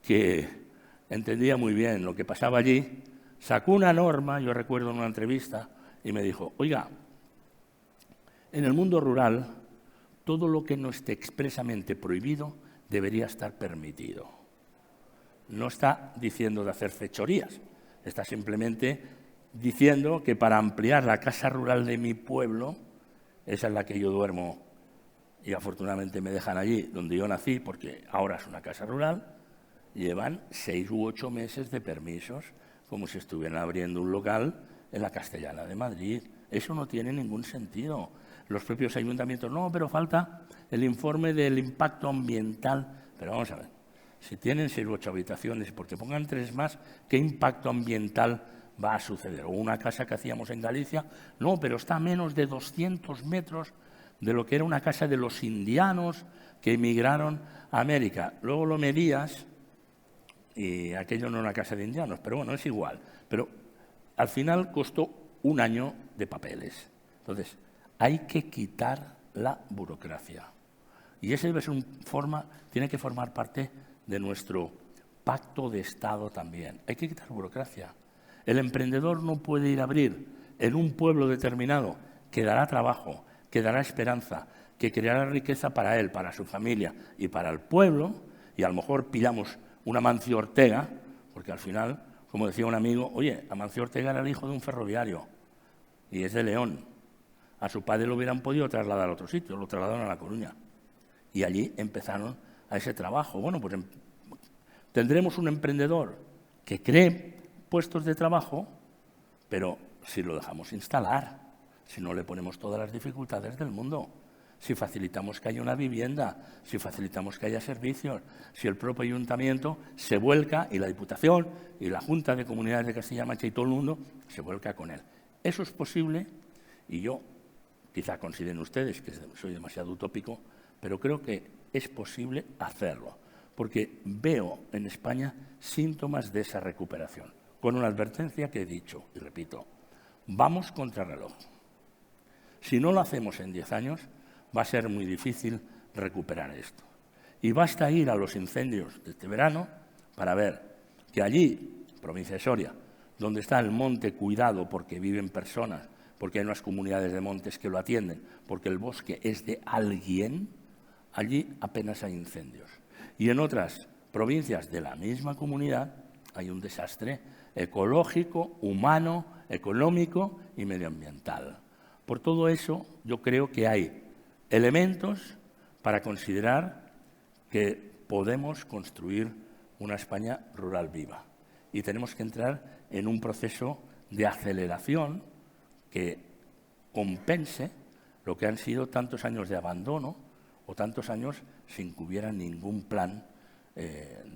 que entendía muy bien lo que pasaba allí, sacó una norma, yo recuerdo en una entrevista, y me dijo, oiga, en el mundo rural todo lo que no esté expresamente prohibido debería estar permitido. No está diciendo de hacer fechorías, está simplemente diciendo que para ampliar la casa rural de mi pueblo, esa es la que yo duermo y afortunadamente me dejan allí donde yo nací, porque ahora es una casa rural, llevan 6 u 8 meses de permisos, como si estuvieran abriendo un local en la Castellana de Madrid. Eso no tiene ningún sentido. Los propios ayuntamientos, no, pero falta el informe del impacto ambiental. Pero vamos a ver, si tienen 6 u 8 habitaciones, porque pongan 3 más, ¿qué impacto ambiental va a suceder? O una casa que hacíamos en Galicia, no, pero está a menos de 200 metros de lo que era una casa de los indianos que emigraron a América. Luego lo medías y aquello no era una casa de indianos, pero bueno, es igual. Pero al final costó 1 año de papeles. Entonces, hay que quitar la burocracia. Y ese tiene que formar parte de nuestro pacto de Estado también. Hay que quitar burocracia. El emprendedor no puede ir a abrir en un pueblo determinado que dará trabajo, que dará esperanza, que creará riqueza para él, para su familia y para el pueblo, y a lo mejor pillamos un Amancio Ortega, porque al final, como decía un amigo, oye, Amancio Ortega era el hijo de un ferroviario y es de León. A su padre lo hubieran podido trasladar a otro sitio, lo trasladaron a La Coruña. Y allí empezaron a ese trabajo. Bueno, pues tendremos un emprendedor que cree puestos de trabajo, pero si lo dejamos instalar, si no le ponemos todas las dificultades del mundo, si facilitamos que haya una vivienda, si facilitamos que haya servicios, si el propio ayuntamiento se vuelca, y la Diputación, y la Junta de Comunidades de Castilla-La Mancha y todo el mundo se vuelca con él. Eso es posible, y yo, quizá consideren ustedes que soy demasiado utópico, pero creo que es posible hacerlo, porque veo en España síntomas de esa recuperación, con una advertencia que he dicho, y repito, vamos contra reloj. Si no lo hacemos en 10 años, va a ser muy difícil recuperar esto. Y basta ir a los incendios de este verano para ver que allí, provincia de Soria, donde está el monte cuidado porque viven personas, porque hay unas comunidades de montes que lo atienden, porque el bosque es de alguien, allí apenas hay incendios. Y en otras provincias de la misma comunidad hay un desastre ecológico, humano, económico y medioambiental. Por todo eso, yo creo que hay elementos para considerar que podemos construir una España rural viva. Y tenemos que entrar en un proceso de aceleración que compense lo que han sido tantos años de abandono o tantos años sin que hubiera ningún plan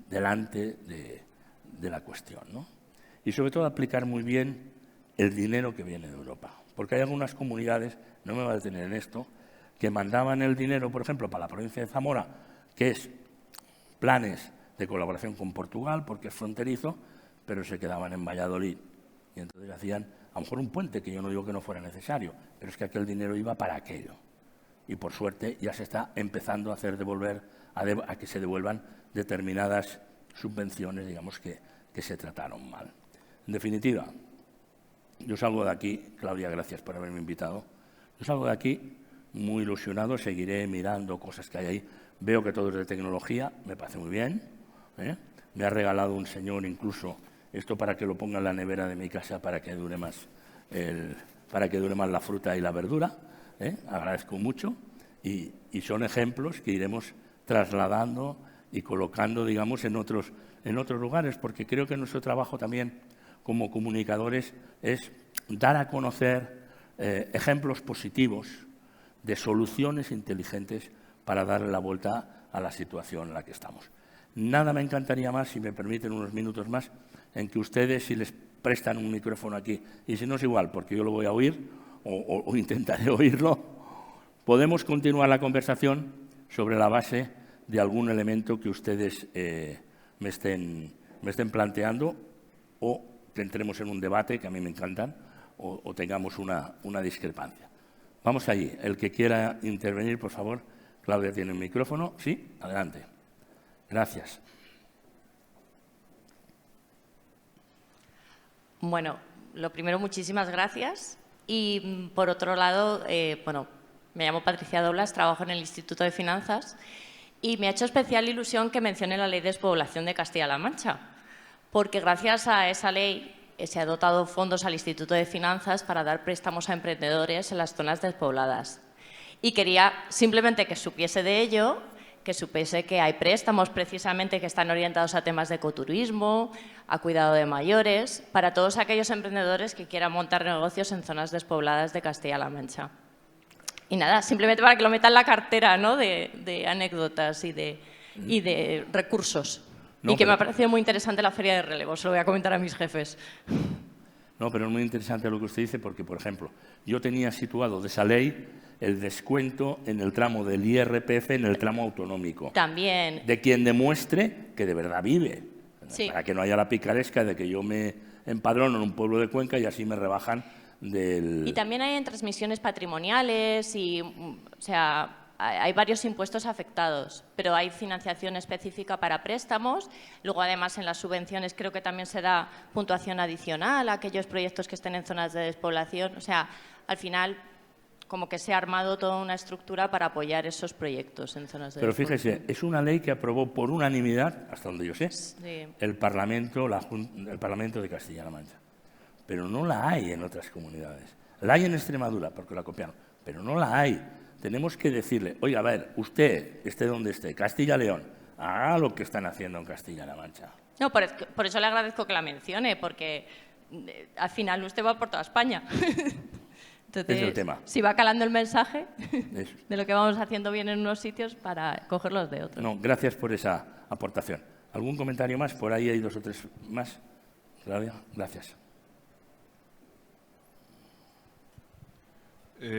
delante de la cuestión, ¿no? Y sobre todo aplicar muy bien el dinero que viene de Europa. Porque hay algunas comunidades, no me voy a detener en esto, que mandaban el dinero, por ejemplo, para la provincia de Zamora, que es planes de colaboración con Portugal, porque es fronterizo, pero se quedaban en Valladolid. Y entonces hacían, a lo mejor un puente, que yo no digo que no fuera necesario, pero es que aquel dinero iba para aquello. Y por suerte ya se está empezando a hacer devolver, a que se devuelvan determinadas subvenciones, digamos, que se trataron mal. En definitiva, yo salgo de aquí, Claudia, gracias por haberme invitado, yo salgo de aquí muy ilusionado, seguiré mirando cosas que hay ahí. Veo que todo es de tecnología, me parece muy bien. Me ha regalado un señor incluso esto para que lo ponga en la nevera de mi casa para que dure más, la fruta y la verdura. Agradezco mucho y son ejemplos que iremos trasladando y colocando, digamos, en otros lugares, porque creo que nuestro trabajo también como comunicadores es dar a conocer ejemplos positivos de soluciones inteligentes para darle la vuelta a la situación en la que estamos. Nada me encantaría más, si me permiten unos minutos más, en que ustedes, si les prestan un micrófono aquí, y si no es igual, porque yo lo voy a oír, o intentaré oírlo, podemos continuar la conversación sobre la base de algún elemento que ustedes me estén planteando, o que entremos en un debate, que a mí me encantan, o tengamos una discrepancia. Vamos allí. El que quiera intervenir, por favor. Claudia tiene el micrófono. Sí, adelante. Gracias. Bueno, lo primero, muchísimas gracias. Y por otro lado, bueno, me llamo Patricia Doblas, trabajo en el Instituto de Finanzas y me ha hecho especial ilusión que mencione la Ley de Despoblación de Castilla-La Mancha, porque gracias a esa ley se ha dotado fondos al Instituto de Finanzas para dar préstamos a emprendedores en las zonas despobladas. Y quería simplemente que supiese de ello, que supiese que hay préstamos precisamente que están orientados a temas de ecoturismo, a cuidado de mayores, para todos aquellos emprendedores que quieran montar negocios en zonas despobladas de Castilla-La Mancha. Y nada, simplemente para que lo metan en la cartera, ¿no?, de anécdotas y de recursos. No, y que me ha parecido muy interesante la feria de relevos, se lo voy a comentar a mis jefes. No, pero es muy interesante lo que usted dice porque, por ejemplo, yo tenía situado de esa ley el descuento en el tramo del IRPF en el tramo autonómico. También. De quien demuestre que de verdad vive. Sí. Para que no haya la picaresca de que yo me empadrono en un pueblo de Cuenca y así me rebajan del... Y también hay en transmisiones patrimoniales y, o sea, hay varios impuestos afectados, pero hay financiación específica para préstamos. Luego, además, en las subvenciones creo que también se da puntuación adicional a aquellos proyectos que estén en zonas de despoblación. O sea, al final, como que se ha armado toda una estructura para apoyar esos proyectos en zonas de despoblación. Pero fíjese, es una ley que aprobó por unanimidad, hasta donde yo sé, sí, el Parlamento de Castilla-La Mancha. Pero no la hay en otras comunidades. La hay en Extremadura, porque la copiaron, pero no la hay. Tenemos que decirle, oiga, a ver, usted, esté donde esté, Castilla-León, haga lo que están haciendo en Castilla-La Mancha. No, por eso le agradezco que la mencione, porque al final usted va por toda España. Entonces, es el tema. Si va calando el mensaje de lo que vamos haciendo bien en unos sitios para cogerlos de otros. No, gracias por esa aportación. ¿Algún comentario más? Por ahí hay 2 o 3 más. Claudia, gracias.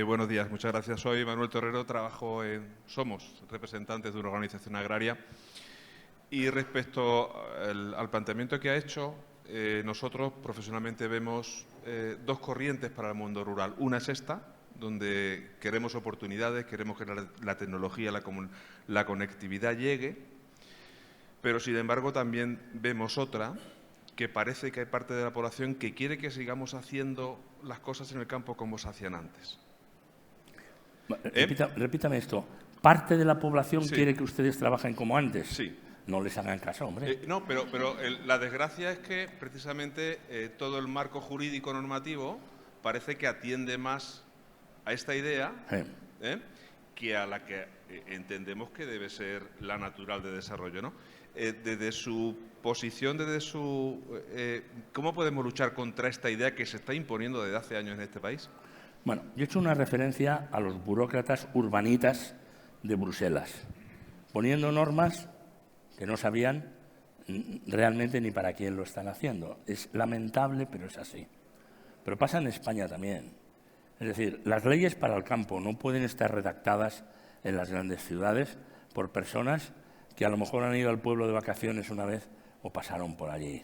Buenos días, muchas gracias. Soy Manuel Torrero, somos representantes de una organización agraria y respecto al planteamiento que ha hecho, nosotros profesionalmente vemos 2 corrientes para el mundo rural. Una es esta, donde queremos oportunidades, queremos que la tecnología, la conectividad llegue, pero sin embargo también vemos otra que parece que hay parte de la población que quiere que sigamos haciendo las cosas en el campo como se hacían antes. Repítame esto. ¿Parte de la población sí. quiere que ustedes trabajen como antes? Sí. No les hagan caso, hombre. No, pero la desgracia es que precisamente todo el marco jurídico normativo parece que atiende más a esta idea que a la que entendemos que debe ser la natural de desarrollo, ¿no? Desde su posición, ¿cómo podemos luchar contra esta idea que se está imponiendo desde hace años en este país? Bueno, yo he hecho una referencia a los burócratas urbanitas de Bruselas, poniendo normas que no sabían realmente ni para quién lo están haciendo. Es lamentable, pero es así. Pero pasa en España también. Es decir, las leyes para el campo no pueden estar redactadas en las grandes ciudades por personas que a lo mejor han ido al pueblo de vacaciones una vez o pasaron por allí.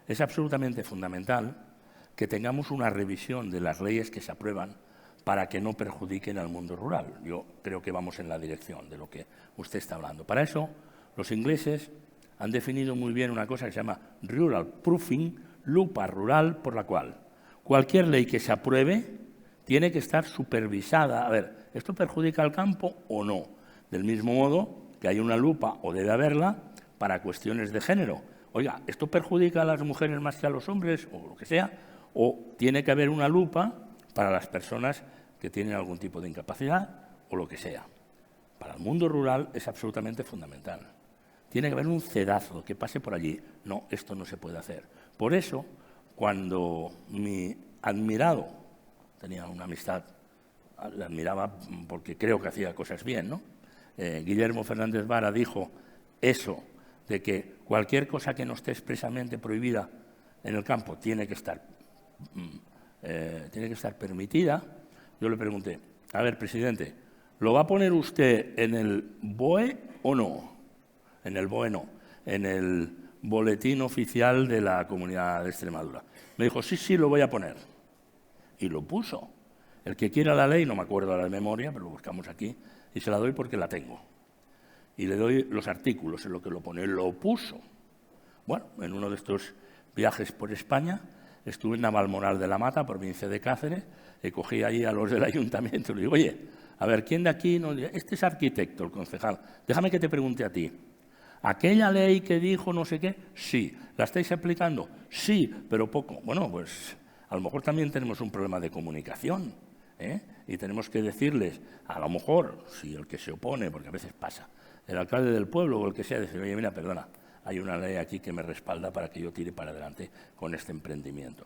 Es absolutamente fundamental que tengamos una revisión de las leyes que se aprueban para que no perjudiquen al mundo rural. Yo creo que vamos en la dirección de lo que usted está hablando. Para eso, los ingleses han definido muy bien una cosa que se llama Rural Proofing, lupa rural, por la cual cualquier ley que se apruebe tiene que estar supervisada. A ver, ¿esto perjudica al campo o no? Del mismo modo que hay una lupa, o debe haberla, para cuestiones de género. Oiga, ¿esto perjudica a las mujeres más que a los hombres, o lo que sea? O tiene que haber una lupa para las personas que tienen algún tipo de incapacidad, o lo que sea. Para el mundo rural es absolutamente fundamental. Tiene que haber un cedazo que pase por allí. No, esto no se puede hacer. Por eso, cuando mi admirado, tenía una amistad, le admiraba porque creo que hacía cosas bien, ¿no? Guillermo Fernández Vara dijo eso, de que cualquier cosa que no esté expresamente prohibida en el campo tiene que estar permitida. Yo le pregunté, a ver, presidente, ¿lo va a poner usted en el BOE o no? En el BOE no, en el Boletín Oficial de la Comunidad de Extremadura. Me dijo, sí, sí, lo voy a poner. Y lo puso. El que quiera la ley, no me acuerdo ahora de memoria, pero lo buscamos aquí, y se la doy porque la tengo. Y le doy los artículos en lo que lo pone. Lo puso. Bueno, en uno de estos viajes por España, estuve en Navalmoral de la Mata, provincia de Cáceres, y cogí allí a los del ayuntamiento y le digo, oye, a ver, ¿quién de aquí? No? Este es arquitecto, el concejal. Déjame que te pregunte a ti. ¿Aquella ley que dijo no sé qué? Sí. ¿La estáis aplicando? Sí, pero poco. Bueno, pues a lo mejor también tenemos un problema de comunicación, ¿eh? Y tenemos que decirles, a lo mejor, si el que se opone, porque a veces pasa, el alcalde del pueblo o el que sea, decir, oye, mira, perdona, hay una ley aquí que me respalda para que yo tire para adelante con este emprendimiento.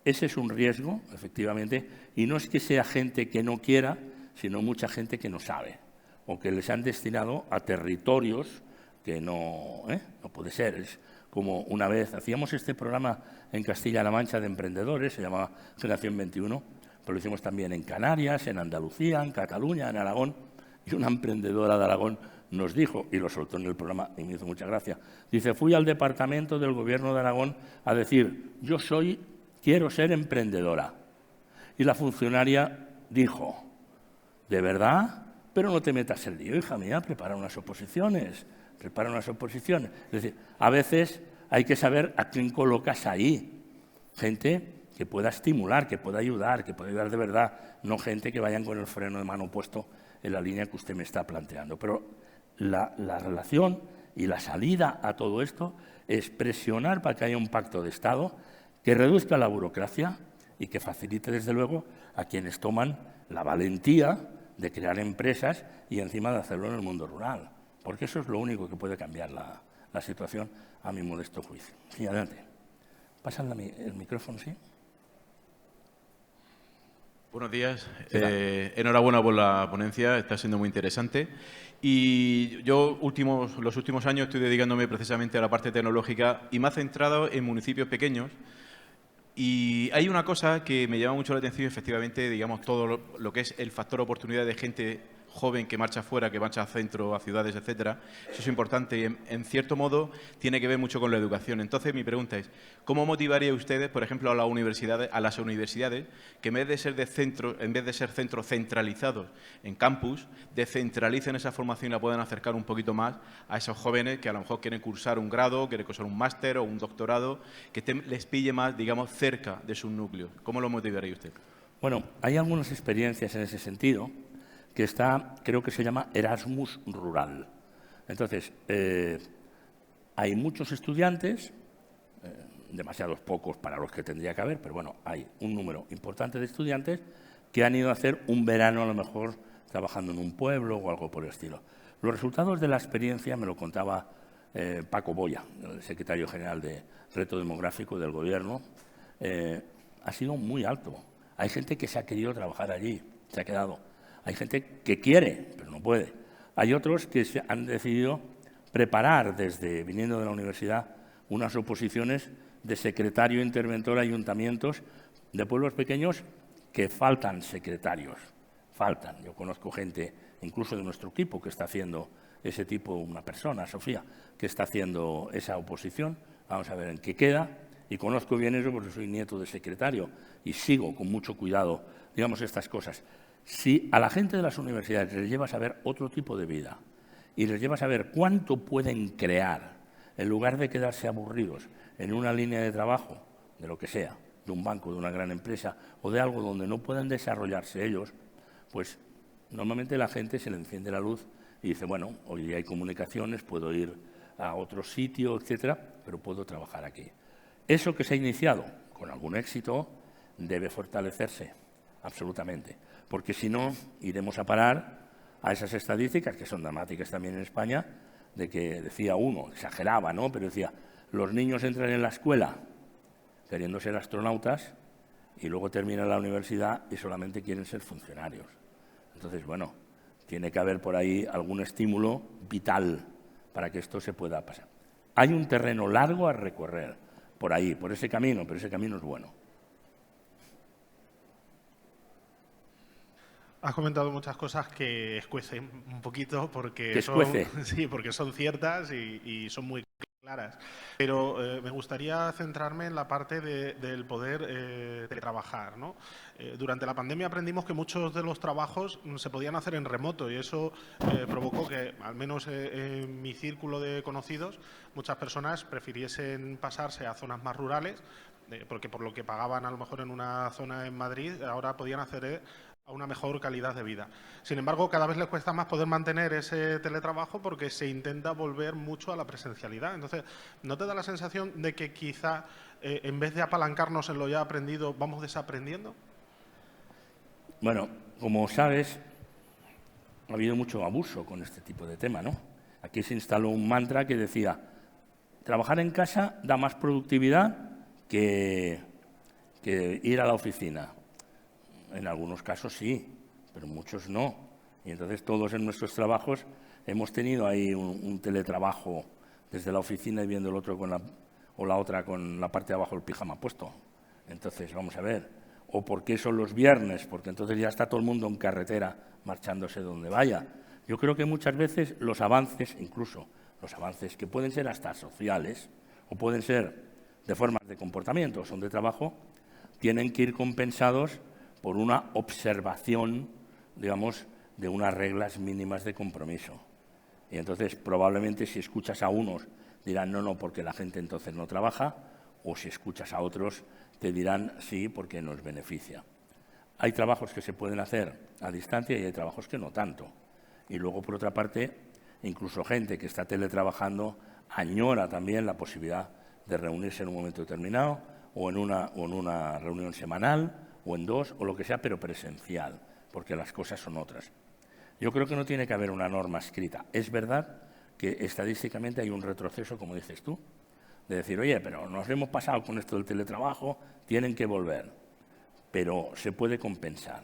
Ese es un riesgo, efectivamente, y no es que sea gente que no quiera, sino mucha gente que no sabe, o que les han destinado a territorios que no puede ser. Es como una vez hacíamos este programa en Castilla-La Mancha de emprendedores, se llamaba Generación 21, pero lo hicimos también en Canarias, en Andalucía, en Cataluña, en Aragón, y una emprendedora de Aragón nos dijo, y lo soltó en el programa y me hizo mucha gracia, dice, fui al departamento del Gobierno de Aragón a decir, quiero ser emprendedora. Y la funcionaria dijo, ¿de verdad? Pero no te metas el lío, hija mía, prepara unas oposiciones. Es decir, a veces hay que saber a quién colocas ahí. Gente que pueda estimular, que pueda ayudar de verdad, no gente que vayan con el freno de mano puesto en la línea que usted me está planteando. Pero la relación y la salida a todo esto es presionar para que haya un pacto de Estado que reduzca la burocracia y que facilite, desde luego, a quienes toman la valentía de crear empresas y encima de hacerlo en el mundo rural. Porque eso es lo único que puede cambiar la situación, a mi modesto juicio. Sí, adelante. Pasan el micrófono, ¿sí? Buenos días. Enhorabuena por la ponencia, está siendo muy interesante. Y yo los últimos años estoy dedicándome precisamente a la parte tecnológica y me he centrado en municipios pequeños. Y hay una cosa que me llama mucho la atención, efectivamente, digamos, todo lo que es el factor oportunidad de gente joven que marcha afuera, que marcha a centro, a ciudades, etcétera. Eso es importante y, en cierto modo, tiene que ver mucho con la educación. Entonces, mi pregunta es, ¿cómo motivaría ustedes, por ejemplo, a las universidades, que en vez de ser centros centralizados en campus, descentralicen esa formación y la puedan acercar un poquito más a esos jóvenes que a lo mejor quieren cursar un grado, quieren cursar un máster o un doctorado, que les pille más, digamos, cerca de sus núcleos? ¿Cómo lo motivaría usted? Bueno, hay algunas experiencias en ese sentido, que creo que se llama Erasmus Rural. Entonces, hay muchos estudiantes, demasiados pocos para los que tendría que haber, pero bueno, hay un número importante de estudiantes que han ido a hacer un verano, a lo mejor, trabajando en un pueblo o algo por el estilo. Los resultados de la experiencia me lo contaba Paco Boya, el secretario general de Reto Demográfico del Gobierno. Ha sido muy alto. Hay gente que se ha querido trabajar allí, se ha quedado. Hay gente que quiere, pero no puede. Hay otros que se han decidido preparar, viniendo de la universidad, unas oposiciones de secretario interventor a ayuntamientos de pueblos pequeños que faltan secretarios. Faltan. Yo conozco gente, incluso de nuestro equipo, que está haciendo ese tipo, una persona, Sofía, que está haciendo esa oposición. Vamos a ver en qué queda. Y conozco bien eso porque soy nieto de secretario y sigo con mucho cuidado, digamos, estas cosas. Si a la gente de las universidades les llevas a ver otro tipo de vida y les llevas a ver cuánto pueden crear, en lugar de quedarse aburridos en una línea de trabajo, de lo que sea, de un banco, de una gran empresa o de algo donde no pueden desarrollarse ellos, pues normalmente la gente se le enciende la luz y dice, bueno, hoy día hay comunicaciones, puedo ir a otro sitio, etcétera, pero puedo trabajar aquí. Eso que se ha iniciado con algún éxito debe fortalecerse, absolutamente. Porque si no, iremos a parar a esas estadísticas, que son dramáticas también en España, de que decía uno, exageraba, ¿no? Pero decía, los niños entran en la escuela queriendo ser astronautas y luego terminan la universidad y solamente quieren ser funcionarios. Entonces, bueno, tiene que haber por ahí algún estímulo vital para que esto se pueda pasar. Hay un terreno largo a recorrer. por ahí, por ese camino, pero ese camino es bueno. Has comentado muchas cosas que escuecen un poquito porque sí, porque son ciertas y son muy claras. Pero me gustaría centrarme en la parte del poder teletrabajar, ¿no? Durante la pandemia aprendimos que muchos de los trabajos se podían hacer en remoto y eso provocó que, al menos en mi círculo de conocidos, muchas personas prefiriesen pasarse a zonas más rurales porque por lo que pagaban a lo mejor en una zona en Madrid, ahora podían hacer a una mejor calidad de vida. Sin embargo, cada vez les cuesta más poder mantener ese teletrabajo porque se intenta volver mucho a la presencialidad. Entonces, ¿no te da la sensación de que quizá en vez de apalancarnos en lo ya aprendido, vamos desaprendiendo? Bueno, como sabes, ha habido mucho abuso con este tipo de tema, ¿no? Aquí se instaló un mantra que decía, trabajar en casa da más productividad que ir a la oficina. En algunos casos sí, pero muchos no. Y entonces todos en nuestros trabajos hemos tenido ahí un teletrabajo desde la oficina y viendo el otro o la otra con la parte de abajo del pijama puesto. Entonces, vamos a ver. ¿O por qué son los viernes? Porque entonces ya está todo el mundo en carretera marchándose donde vaya. Yo creo que muchas veces los avances, incluso los avances que pueden ser hasta sociales o pueden ser de formas de comportamiento o son de trabajo, tienen que ir compensados por una observación, digamos, de unas reglas mínimas de compromiso. Y entonces, probablemente, si escuchas a unos, dirán no, porque la gente entonces no trabaja, o si escuchas a otros, te dirán sí, porque nos beneficia. Hay trabajos que se pueden hacer a distancia y hay trabajos que no tanto. Y luego, por otra parte, incluso gente que está teletrabajando añora también la posibilidad de reunirse en un momento determinado, o en una reunión semanal, o en dos, o lo que sea, pero presencial, porque las cosas son otras. Yo creo que no tiene que haber una norma escrita. Es verdad que estadísticamente hay un retroceso, como dices tú, de decir, oye, pero nos hemos pasado con esto del teletrabajo, tienen que volver. Pero se puede compensar,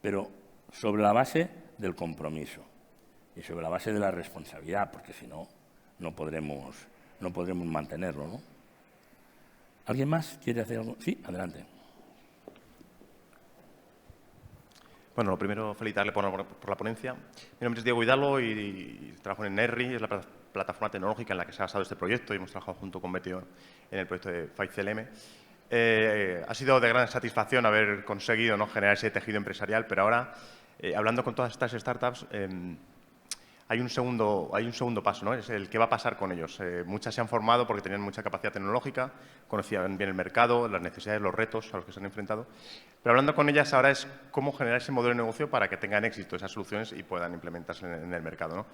pero sobre la base del compromiso y sobre la base de la responsabilidad, porque si no, no podremos mantenerlo, ¿no? ¿Alguien más quiere hacer algo? Sí, adelante. Bueno, lo primero, felicitarle por la ponencia. Mi nombre es Diego Hidalgo y trabajo en NERRI, es la plataforma tecnológica en la que se ha basado este proyecto y hemos trabajado junto con Betio en el proyecto de FAICLM. Ha sido de gran satisfacción haber conseguido, ¿no?, generar ese tejido empresarial, pero ahora, hablando con todas estas startups, hay un segundo paso, ¿no? Es el qué va a pasar con ellos. Muchas se han formado porque tenían mucha capacidad tecnológica, conocían bien el mercado, las necesidades, los retos a los que se han enfrentado. Pero hablando con ellas ahora es cómo generar ese modelo de negocio para que tengan éxito esas soluciones y puedan implementarse en el mercado, ¿no?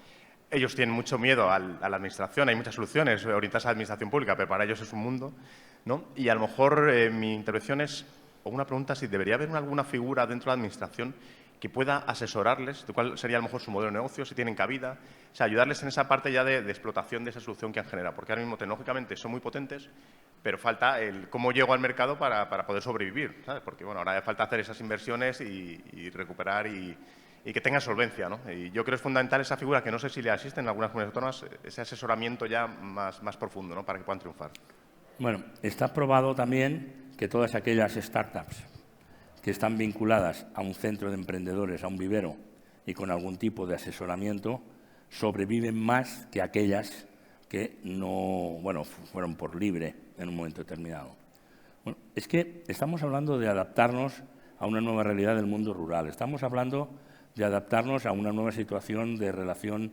Ellos tienen mucho miedo a la administración, hay muchas soluciones orientadas a la administración pública, pero para ellos es un mundo, ¿no? Y a lo mejor mi intervención es, o una pregunta, si debería haber alguna figura dentro de la administración que pueda asesorarles de cuál sería a lo mejor su modelo de negocio, si tienen cabida, o sea, ayudarles en esa parte ya de explotación de esa solución que han generado, porque ahora mismo tecnológicamente son muy potentes, pero falta el cómo llego al mercado para poder sobrevivir, ¿sabes? Porque bueno, ahora falta hacer esas inversiones y recuperar y que tengan solvencia, ¿no? Y yo creo que es fundamental esa figura, que no sé si le asiste en algunas comunidades autónomas, ese asesoramiento ya más profundo, ¿no?, para que puedan triunfar. Bueno, está probado también que todas aquellas startups que están vinculadas a un centro de emprendedores, a un vivero y con algún tipo de asesoramiento, sobreviven más que aquellas que no, bueno, fueron por libre en un momento determinado. Bueno, es que estamos hablando de adaptarnos a una nueva realidad del mundo rural. Estamos hablando de adaptarnos a una nueva situación de relación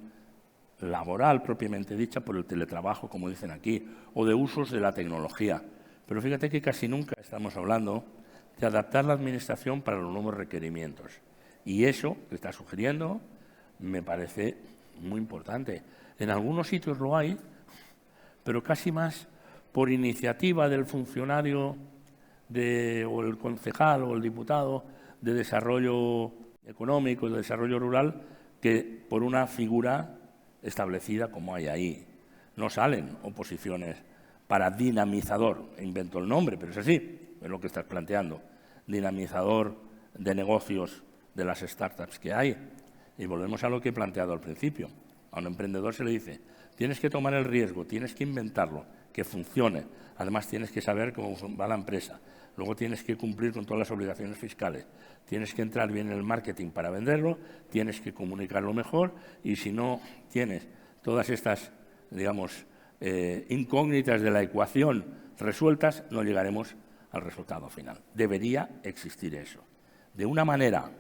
laboral propiamente dicha por el teletrabajo, como dicen aquí, o de usos de la tecnología. Pero fíjate que casi nunca estamos hablando de adaptar la administración para los nuevos requerimientos. Y eso que está sugiriendo me parece muy importante. En algunos sitios lo hay, pero casi más por iniciativa del funcionario o el concejal o el diputado de desarrollo económico, de desarrollo rural, que por una figura establecida como hay ahí. No salen oposiciones para dinamizador, invento el nombre, pero es así, es lo que estás planteando, dinamizador de negocios de las startups que hay. Y volvemos a lo que he planteado al principio. A un emprendedor se le dice, tienes que tomar el riesgo, tienes que inventarlo, que funcione. Además, tienes que saber cómo va la empresa. Luego tienes que cumplir con todas las obligaciones fiscales. Tienes que entrar bien en el marketing para venderlo, tienes que comunicarlo mejor y si no tienes todas estas, digamos, incógnitas de la ecuación resueltas, no llegaremos al resultado final. Debería existir eso. De una manera,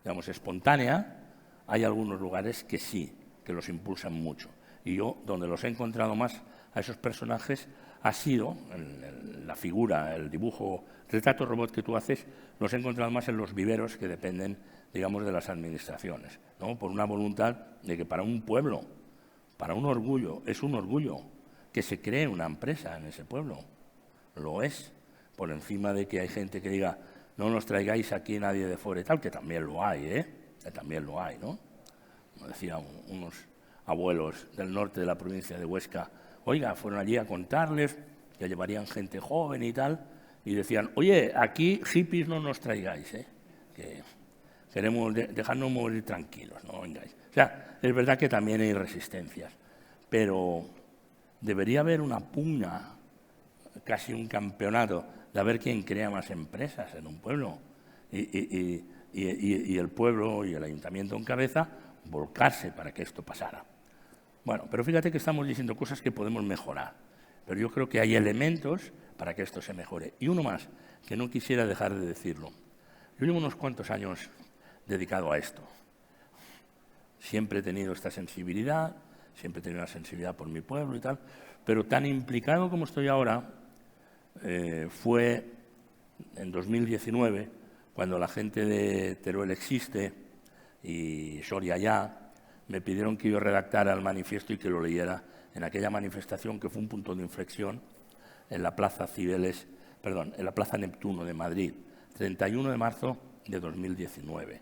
digamos, espontánea, hay algunos lugares que sí, que los impulsan mucho. Y yo, donde los he encontrado más a esos personajes, ha sido, en la figura, el dibujo, retrato robot que tú haces, los he encontrado más en los viveros que dependen, digamos, de las administraciones, ¿no? Por una voluntad de que para un pueblo, para un orgullo, es un orgullo que se cree una empresa en ese pueblo. Lo es, por encima de que hay gente que diga no nos traigáis aquí nadie de fuera y tal, que también lo hay, que también lo hay, ¿no? Como decían unos abuelos del norte de la provincia de Huesca, oiga, fueron allí a contarles que llevarían gente joven y tal, y decían, oye, aquí hippies no nos traigáis, que queremos dejarnos morir tranquilos, no vengáis. O sea, es verdad que también hay resistencias, pero debería haber una pugna, casi un campeonato, de a ver quién crea más empresas en un pueblo. Y el pueblo y el ayuntamiento en cabeza volcarse para que esto pasara. Bueno, pero fíjate que estamos diciendo cosas que podemos mejorar, pero yo creo que hay elementos para que esto se mejore. Y uno más, que no quisiera dejar de decirlo. Yo llevo unos cuantos años dedicado a esto. Siempre he tenido esta sensibilidad, siempre he tenido una sensibilidad por mi pueblo y tal, pero tan implicado como estoy ahora fue en 2019, cuando la gente de Teruel Existe y Soria Ya me pidieron que yo redactara el manifiesto y que lo leyera en aquella manifestación que fue un punto de inflexión en la Plaza Cibeles, perdón, en la Plaza Neptuno de Madrid, 31 de marzo de 2019.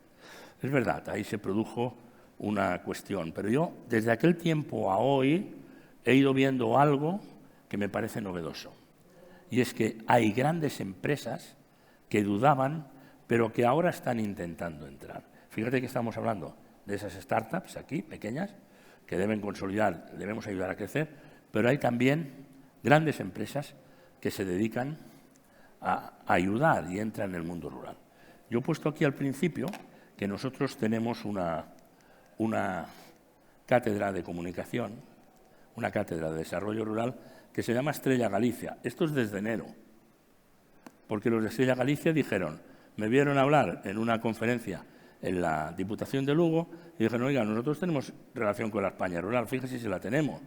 Es verdad, ahí se produjo una cuestión, pero yo desde aquel tiempo a hoy he ido viendo algo que me parece novedoso. Y es que hay grandes empresas que dudaban, pero que ahora están intentando entrar. Fíjate que estamos hablando de esas startups aquí, pequeñas, que deben consolidar, debemos ayudar a crecer, pero hay también grandes empresas que se dedican a ayudar y entran en el mundo rural. Yo he puesto aquí al principio que nosotros tenemos una cátedra de comunicación, una cátedra de desarrollo rural que se llama Estrella Galicia. Esto es desde enero, porque los de Estrella Galicia dijeron, me vieron hablar en una conferencia en la Diputación de Lugo y dijeron, oiga, nosotros tenemos relación con la España rural, fíjese si la tenemos.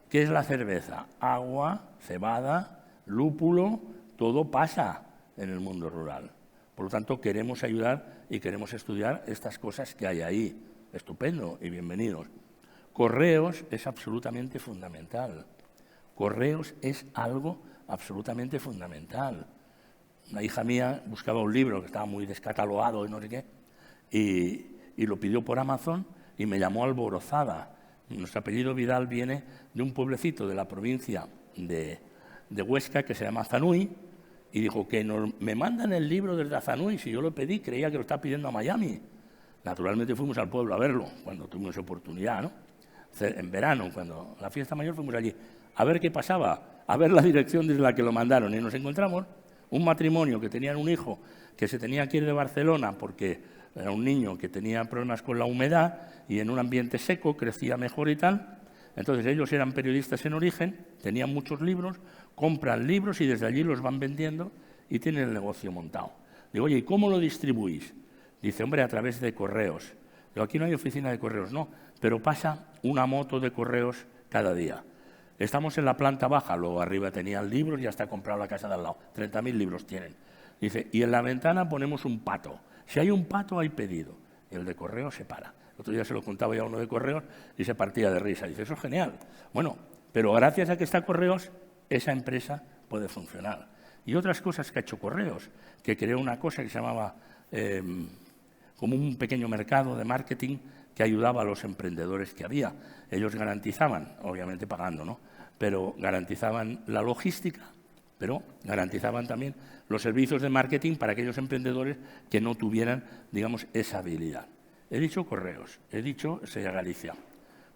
¿Qué es la cerveza? Agua, cebada, lúpulo, todo pasa en el mundo rural. Por lo tanto, queremos ayudar y queremos estudiar estas cosas que hay ahí. Estupendo y bienvenidos. Correos es absolutamente fundamental. Correos es algo absolutamente fundamental. Una hija mía buscaba un libro que estaba muy descatalogado y no sé qué, y lo pidió por Amazon y me llamó alborozada. Nuestro apellido Vidal viene de un pueblecito de la provincia de Huesca que se llama Zanui, y dijo que me mandan el libro desde Zanui, si yo lo pedí, creía que lo estaba pidiendo a Miami. Naturalmente fuimos al pueblo a verlo, cuando tuvimos oportunidad, ¿no? En verano, cuando la fiesta mayor, fuimos allí a ver qué pasaba, a ver la dirección desde la que lo mandaron, y nos encontramos un matrimonio que tenían un hijo que se tenía que ir de Barcelona porque era un niño que tenía problemas con la humedad y en un ambiente seco crecía mejor y tal. Entonces ellos eran periodistas en origen, tenían muchos libros, compran libros y desde allí los van vendiendo y tienen el negocio montado. Digo, oye, ¿y cómo lo distribuís? Dice, hombre, a través de correos. Digo, aquí no hay oficina de correos, no, pero pasa una moto de correos cada día. Estamos en la planta baja, luego arriba tenían libros y hasta comprado la casa de al lado. 30.000 libros tienen. Dice, y en la ventana ponemos un pato. Si hay un pato, hay pedido. Y el de correos se para. El otro día se lo contaba ya a uno de correos y se partía de risa. Dice, eso es genial. Bueno, pero gracias a que está correos, esa empresa puede funcionar. Y otras cosas que ha hecho correos, que creó una cosa que se llamaba como un pequeño mercado de marketing que ayudaba a los emprendedores que había. Ellos garantizaban, obviamente pagando, ¿no?, pero garantizaban la logística, pero garantizaban también los servicios de marketing para aquellos emprendedores que no tuvieran, digamos, esa habilidad. He dicho correos, he dicho Estrella Galicia,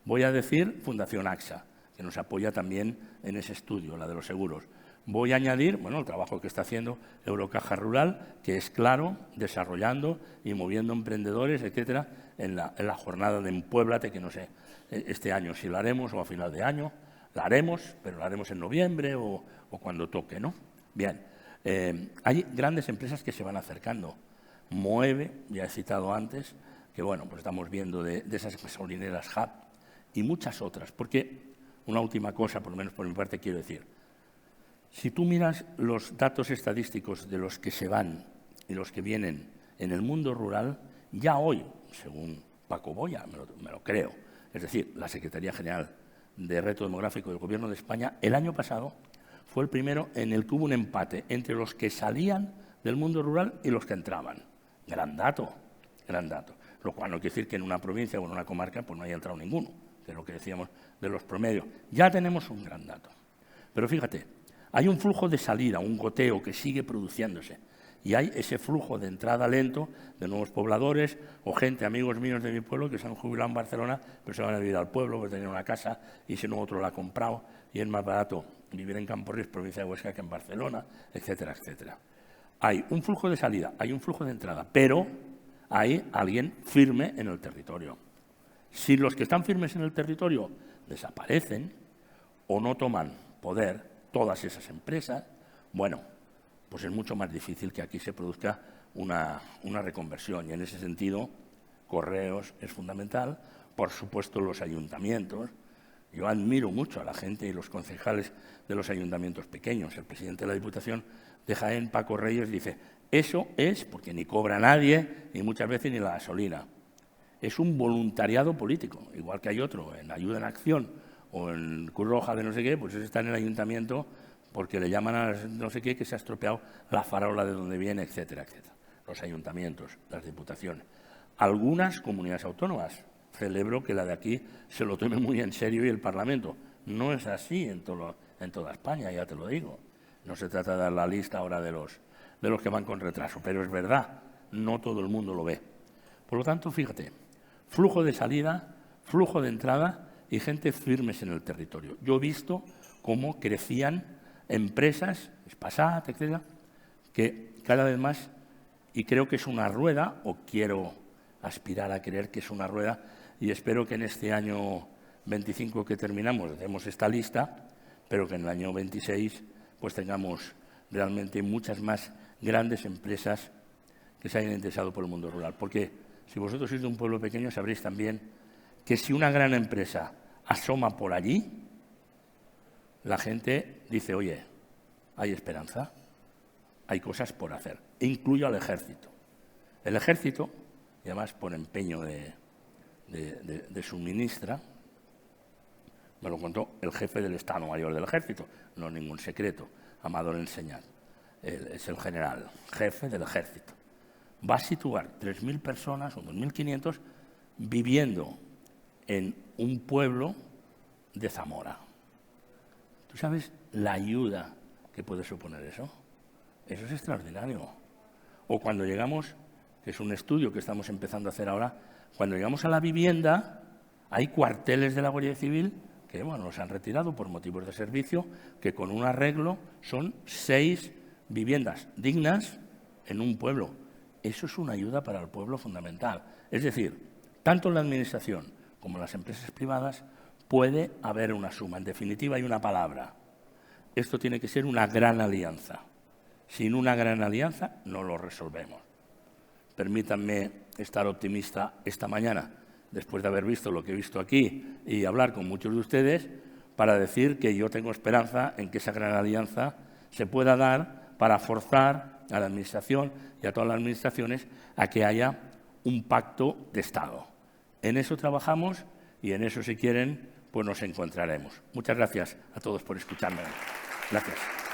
voy a decir Fundación AXA, que nos apoya también en ese estudio, la de los seguros. Voy a añadir, bueno, el trabajo que está haciendo Eurocaja Rural, que es claro, desarrollando y moviendo emprendedores, etcétera, en la jornada de Empuéblate, que no sé este año si la haremos o a final de año. La haremos, pero la haremos en noviembre o cuando toque, ¿no? Bien, hay grandes empresas que se van acercando. Moeve, ya he citado antes, que bueno, pues estamos viendo de esas gasolineras Hub y muchas otras. Porque una última cosa, por lo menos por mi parte, quiero decir. Si tú miras los datos estadísticos de los que se van y los que vienen en el mundo rural, ya hoy, según Paco Boya, me lo creo, es decir, la Secretaría General de Reto Demográfico del Gobierno de España, el año pasado fue el primero en el que hubo un empate entre los que salían del mundo rural y los que entraban. Gran dato, gran dato. Lo cual no quiere decir que en una provincia o en una comarca pues no haya entrado ninguno, que es lo que decíamos de los promedios. Ya tenemos un gran dato. Pero fíjate, hay un flujo de salida, un goteo que sigue produciéndose. Y hay ese flujo de entrada lento de nuevos pobladores o gente, amigos míos de mi pueblo, que se han jubilado en Barcelona, pero se van a vivir al pueblo, porque tienen una casa y si no otro la ha comprado y es más barato vivir en Camporís, provincia de Huesca, que en Barcelona, etcétera, etcétera. Hay un flujo de salida, hay un flujo de entrada, pero hay alguien firme en el territorio. Si los que están firmes en el territorio desaparecen o no toman poder todas esas empresas, bueno, pues es mucho más difícil que aquí se produzca una reconversión. Y en ese sentido, Correos es fundamental, por supuesto los ayuntamientos. Yo admiro mucho a la gente y los concejales de los ayuntamientos pequeños. El presidente de la Diputación de Jaén, Paco Reyes, dice, eso es, porque ni cobra nadie, ni muchas veces ni la gasolina. Es un voluntariado político, igual que hay otro en Ayuda en Acción o en Cruz Roja de no sé qué, pues está en el ayuntamiento porque le llaman a no sé qué que se ha estropeado la farola de donde viene, etcétera, etcétera. Los ayuntamientos, las diputaciones. Algunas comunidades autónomas. Celebro que la de aquí se lo tome muy en serio y el Parlamento. No es así en toda España, ya te lo digo. No se trata de dar la lista ahora de los que van con retraso, pero es verdad, no todo el mundo lo ve. Por lo tanto, fíjate, flujo de salida, flujo de entrada y gente firmes en el territorio. Yo he visto cómo crecían empresas, Spasat, etcétera, que cada vez más, y creo que es una rueda, o quiero aspirar a creer que es una rueda, y espero que en este año 25 que terminamos hacemos esta lista, pero que en el año 26 pues tengamos realmente muchas más grandes empresas que se hayan interesado por el mundo rural. Porque si vosotros sois de un pueblo pequeño sabréis también que si una gran empresa asoma por allí, la gente dice, oye, hay esperanza, hay cosas por hacer. E incluyo al ejército. El ejército, y además por empeño de su ministra, me lo contó el jefe del Estado Mayor del Ejército, no ningún secreto, Amador Enseñat, es el general, jefe del Ejército. Va a situar 3.000 personas o 2.500 viviendo en un pueblo de Zamora. ¿Tú sabes la ayuda que puede suponer eso? Eso es extraordinario. O cuando llegamos, que es un estudio que estamos empezando a hacer ahora, cuando llegamos a la vivienda, hay cuarteles de la Guardia Civil que bueno, los han retirado por motivos de servicio, que con un arreglo son 6 viviendas dignas en un pueblo. Eso es una ayuda para el pueblo fundamental. Es decir, tanto en la Administración como en las empresas privadas puede haber una suma. En definitiva, hay una palabra. Esto tiene que ser una gran alianza. Sin una gran alianza no lo resolvemos. Permítanme estar optimista esta mañana, después de haber visto lo que he visto aquí y hablar con muchos de ustedes, para decir que yo tengo esperanza en que esa gran alianza se pueda dar para forzar a la Administración y a todas las administraciones a que haya un pacto de Estado. En eso trabajamos y en eso, si quieren, pues nos encontraremos. Muchas gracias a todos por escucharme. Gracias.